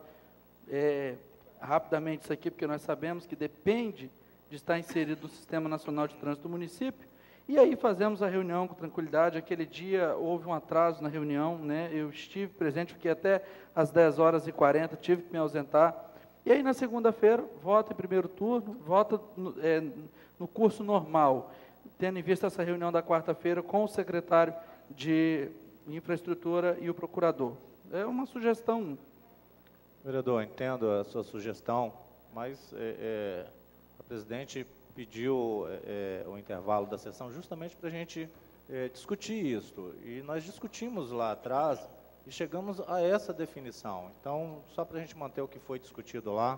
rapidamente isso aqui, porque nós sabemos que depende de estar inserido no Sistema Nacional de Trânsito do município, e aí fazemos a reunião com tranquilidade. Aquele dia houve um atraso na reunião, né? Eu estive presente, fiquei até às 10h40, tive que me ausentar, e aí na segunda-feira, vota em primeiro turno, vota no curso normal, tendo em vista essa reunião da quarta-feira com o secretário de Infraestrutura e o procurador. É uma sugestão. Vereador, entendo a sua sugestão, mas a presidente pediu o intervalo da sessão justamente para a gente discutir isso. E nós discutimos lá atrás e chegamos a essa definição. Então, só para a gente manter o que foi discutido lá,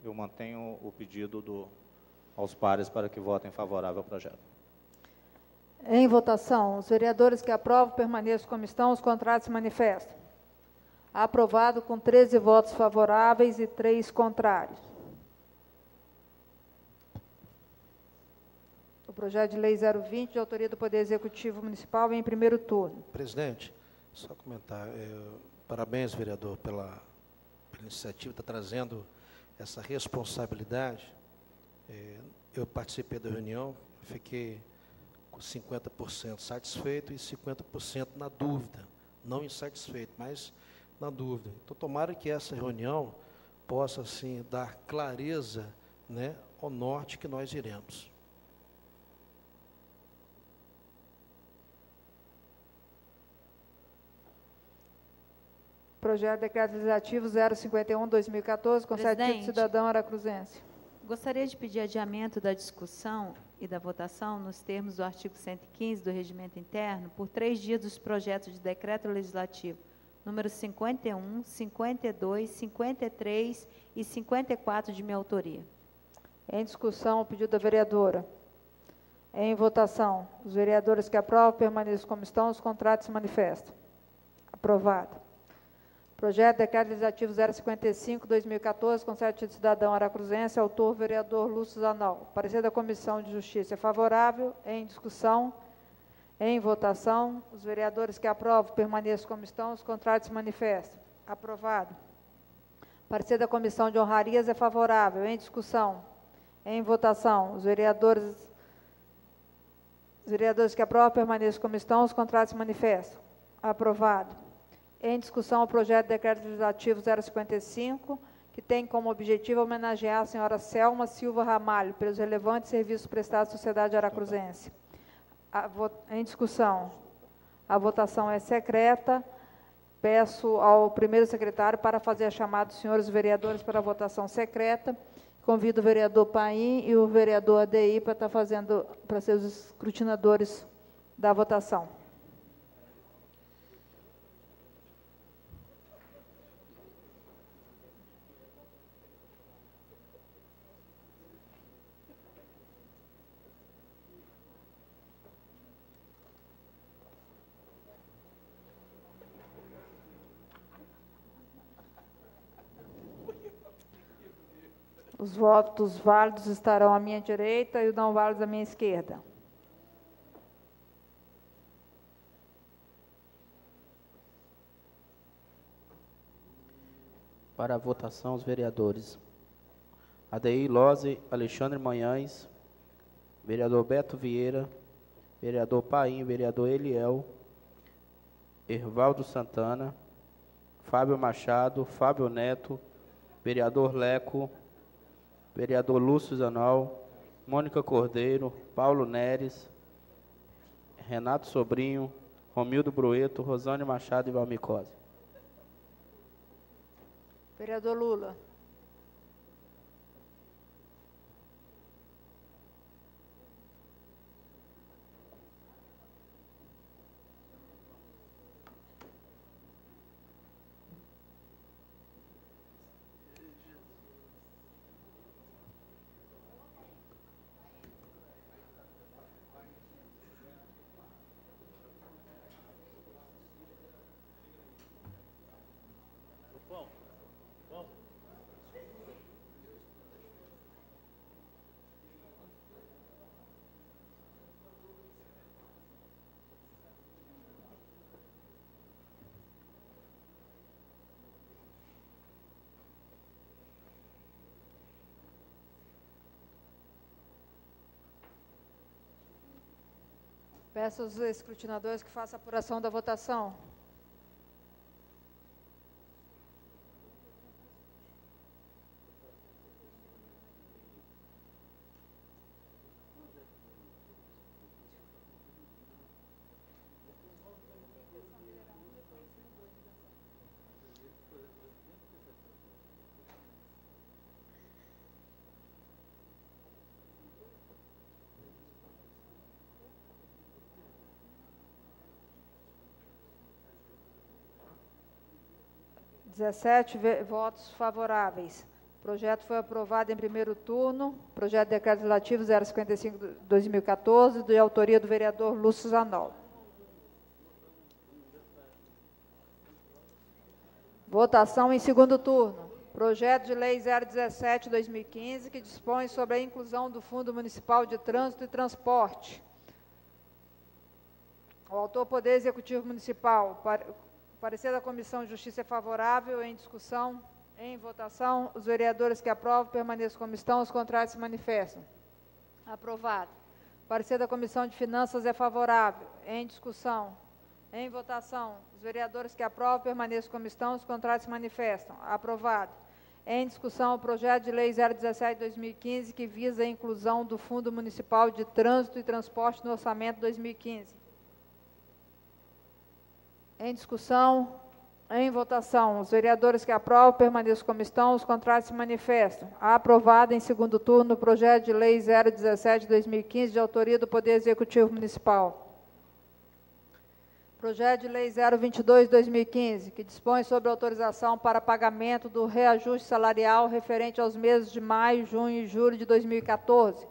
eu mantenho o pedido aos pares para que votem favorável ao projeto. Em votação, os vereadores que aprovam permaneçam como estão, os contrários se manifestam. Aprovado com 13 votos favoráveis e 3 contrários. O projeto de lei 020, de autoria do Poder Executivo Municipal, em primeiro turno. Presidente, só comentar. Parabéns, vereador, pela iniciativa, está trazendo essa responsabilidade. Eu participei da reunião, fiquei com 50% satisfeito e 50% na dúvida. Não insatisfeito, mas na dúvida. Então, tomara que essa reunião possa, assim, dar clareza, né, ao norte que nós iremos. Projeto de Decreto Legislativo 051/2014, concede título Presidente. cidadão aracruzense. Gostaria de pedir adiamento da discussão e da votação, nos termos do artigo 115 do Regimento Interno, por 3 dias dos projetos de decreto legislativo número 51, 52, 53 e 54 de minha autoria. Em discussão, o pedido da vereadora. Em votação, os vereadores que aprovam permaneçam como estão, os contrários se manifestam. Aprovado. Projeto de Decreto Legislativo 055/2014, concede título cidadão aracruzense, autor vereador Lúcio Zanol. Parecer da Comissão de Justiça é favorável. Em discussão, em votação, os vereadores que aprovam permaneçam como estão, os contrários se manifestam. Aprovado. Parecer da Comissão de Honrarias é favorável. Em discussão, em votação, os vereadores que aprovam permaneçam como estão, os contrários se manifestam. Aprovado. Em discussão, o projeto de decreto legislativo 055, que tem como objetivo homenagear a senhora Selma Silva Ramalho pelos relevantes serviços prestados à sociedade aracruzense. Em discussão, a votação é secreta. Peço ao primeiro secretário para fazer a chamada dos senhores vereadores para a votação secreta. Convido o vereador Paim e o vereador ADI para ser os escrutinadores da votação. Os votos válidos estarão à minha direita e os não válidos à minha esquerda. Para a votação, os vereadores Adeir Lose, Alexandre Manhães, vereador Beto Vieira, vereador Paim, vereador Eliel, Ervaldo Santana, Fábio Machado, Fábio Neto, vereador Leco, vereador Lúcio Zanol, Mônica Cordeiro, Paulo Neres, Renato Sobrinho, Romildo Brueto, Rosane Machado e Valmir Cosa. Vereador Lula. Peço aos escrutinadores que façam a apuração da votação. Votos favoráveis. O projeto foi aprovado em primeiro turno. Projeto de decreto legislativo 055/2014, de autoria do vereador Lúcio Zanol. Votação em segundo turno. Projeto de lei 017/2015, que dispõe sobre a inclusão do Fundo Municipal de Trânsito e Transporte. O autor, Poder Executivo Municipal. Parecer da Comissão de Justiça é favorável. Em discussão, em votação, os vereadores que aprovam permaneçam como estão, os contrários se manifestam. Aprovado. Parecer da Comissão de Finanças é favorável. Em discussão, em votação, os vereadores que aprovam permaneçam como estão, os contrários se manifestam. Aprovado. Em discussão, o projeto de lei 017/2015, que visa a inclusão do Fundo Municipal de Trânsito e Transporte no orçamento 2015. Em discussão, Em votação, os vereadores que aprovam permaneçam como estão, os contrários se manifestam. Aprovado em segundo turno o projeto de lei 017/2015, de autoria do Poder Executivo Municipal. Projeto de lei 022/2015, que dispõe sobre autorização para pagamento do reajuste salarial referente aos meses de maio, junho e julho de 2014,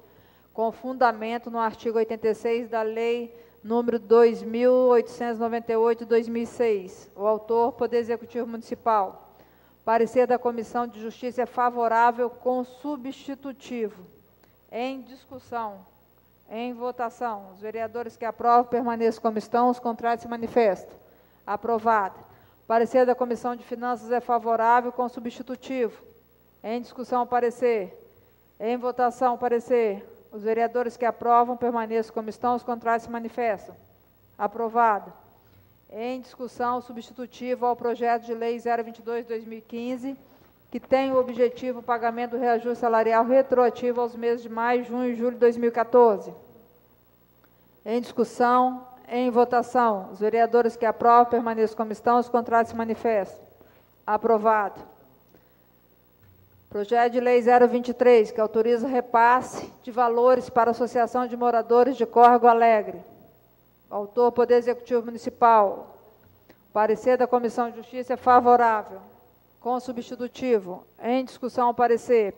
com fundamento no artigo 86 da Lei número 2.898/2006. O autor, Poder Executivo Municipal. Parecer da Comissão de Justiça é favorável com substitutivo. Em discussão. Em votação. Os vereadores que aprovam permaneçam como estão, os contrários se manifestam. Aprovado. Parecer da Comissão de Finanças é favorável com substitutivo. Em discussão, parecer. Em votação, parecer. Os vereadores que aprovam permaneçam como estão, os contrários se manifestam. Aprovado. Em discussão, substitutivo ao projeto de lei 022/2015, que tem o objetivo o pagamento do reajuste salarial retroativo aos meses de maio, junho e julho de 2014. Em discussão, em votação, os vereadores que aprovam permaneçam como estão, os contrários se manifestam. Aprovado. Projeto de lei 023, que autoriza repasse de valores para a Associação de Moradores de Córrego Alegre. Autor, Poder Executivo Municipal. Parecer da Comissão de Justiça é favorável. Com substitutivo. Em discussão, parecer.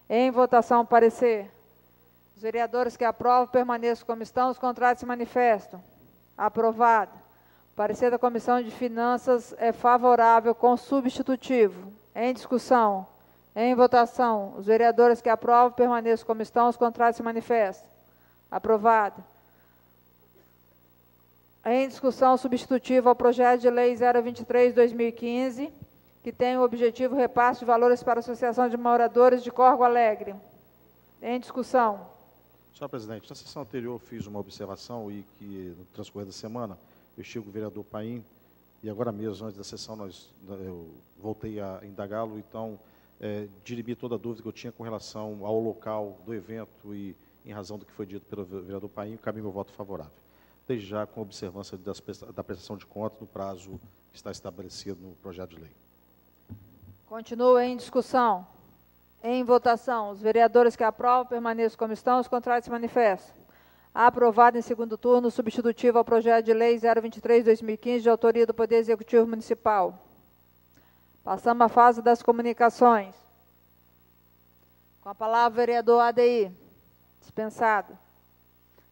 Em votação, parecer. Os vereadores que aprovam permaneçam como estão, os contrários se manifestam. Aprovado. Parecer da Comissão de Finanças é favorável com substitutivo. Em discussão. Em votação, os vereadores que aprovam permaneçam como estão, os contrários se manifestam. Aprovado. Em discussão substitutiva ao projeto de lei 023/2015, que tem o objetivo repasse de valores para a Associação de Moradores de Córrego Alegre. Em discussão. Senhor presidente, na sessão anterior eu fiz uma observação e que, no transcorrer da semana, eu estive com o vereador Paim, e agora mesmo, antes da sessão, eu voltei a indagá-lo, então, dirimi toda a dúvida que eu tinha com relação ao local do evento e, em razão do que foi dito pelo vereador Paim, caminho meu voto favorável. Desde já, com observância da prestação de contas no prazo que está estabelecido no projeto de lei. Continua em discussão. Em votação, os vereadores que aprovam permaneçam como estão, os contrários se manifestam. Aprovado em segundo turno, substitutivo ao projeto de lei 023/2015, de autoria do Poder Executivo Municipal. Passamos à fase das comunicações. Com a palavra, o vereador ADI. Dispensado.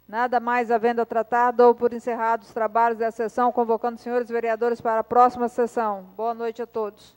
Nada mais havendo a tratar, dou por encerrados os trabalhos da sessão, convocando os senhores vereadores para a próxima sessão. Boa noite a todos.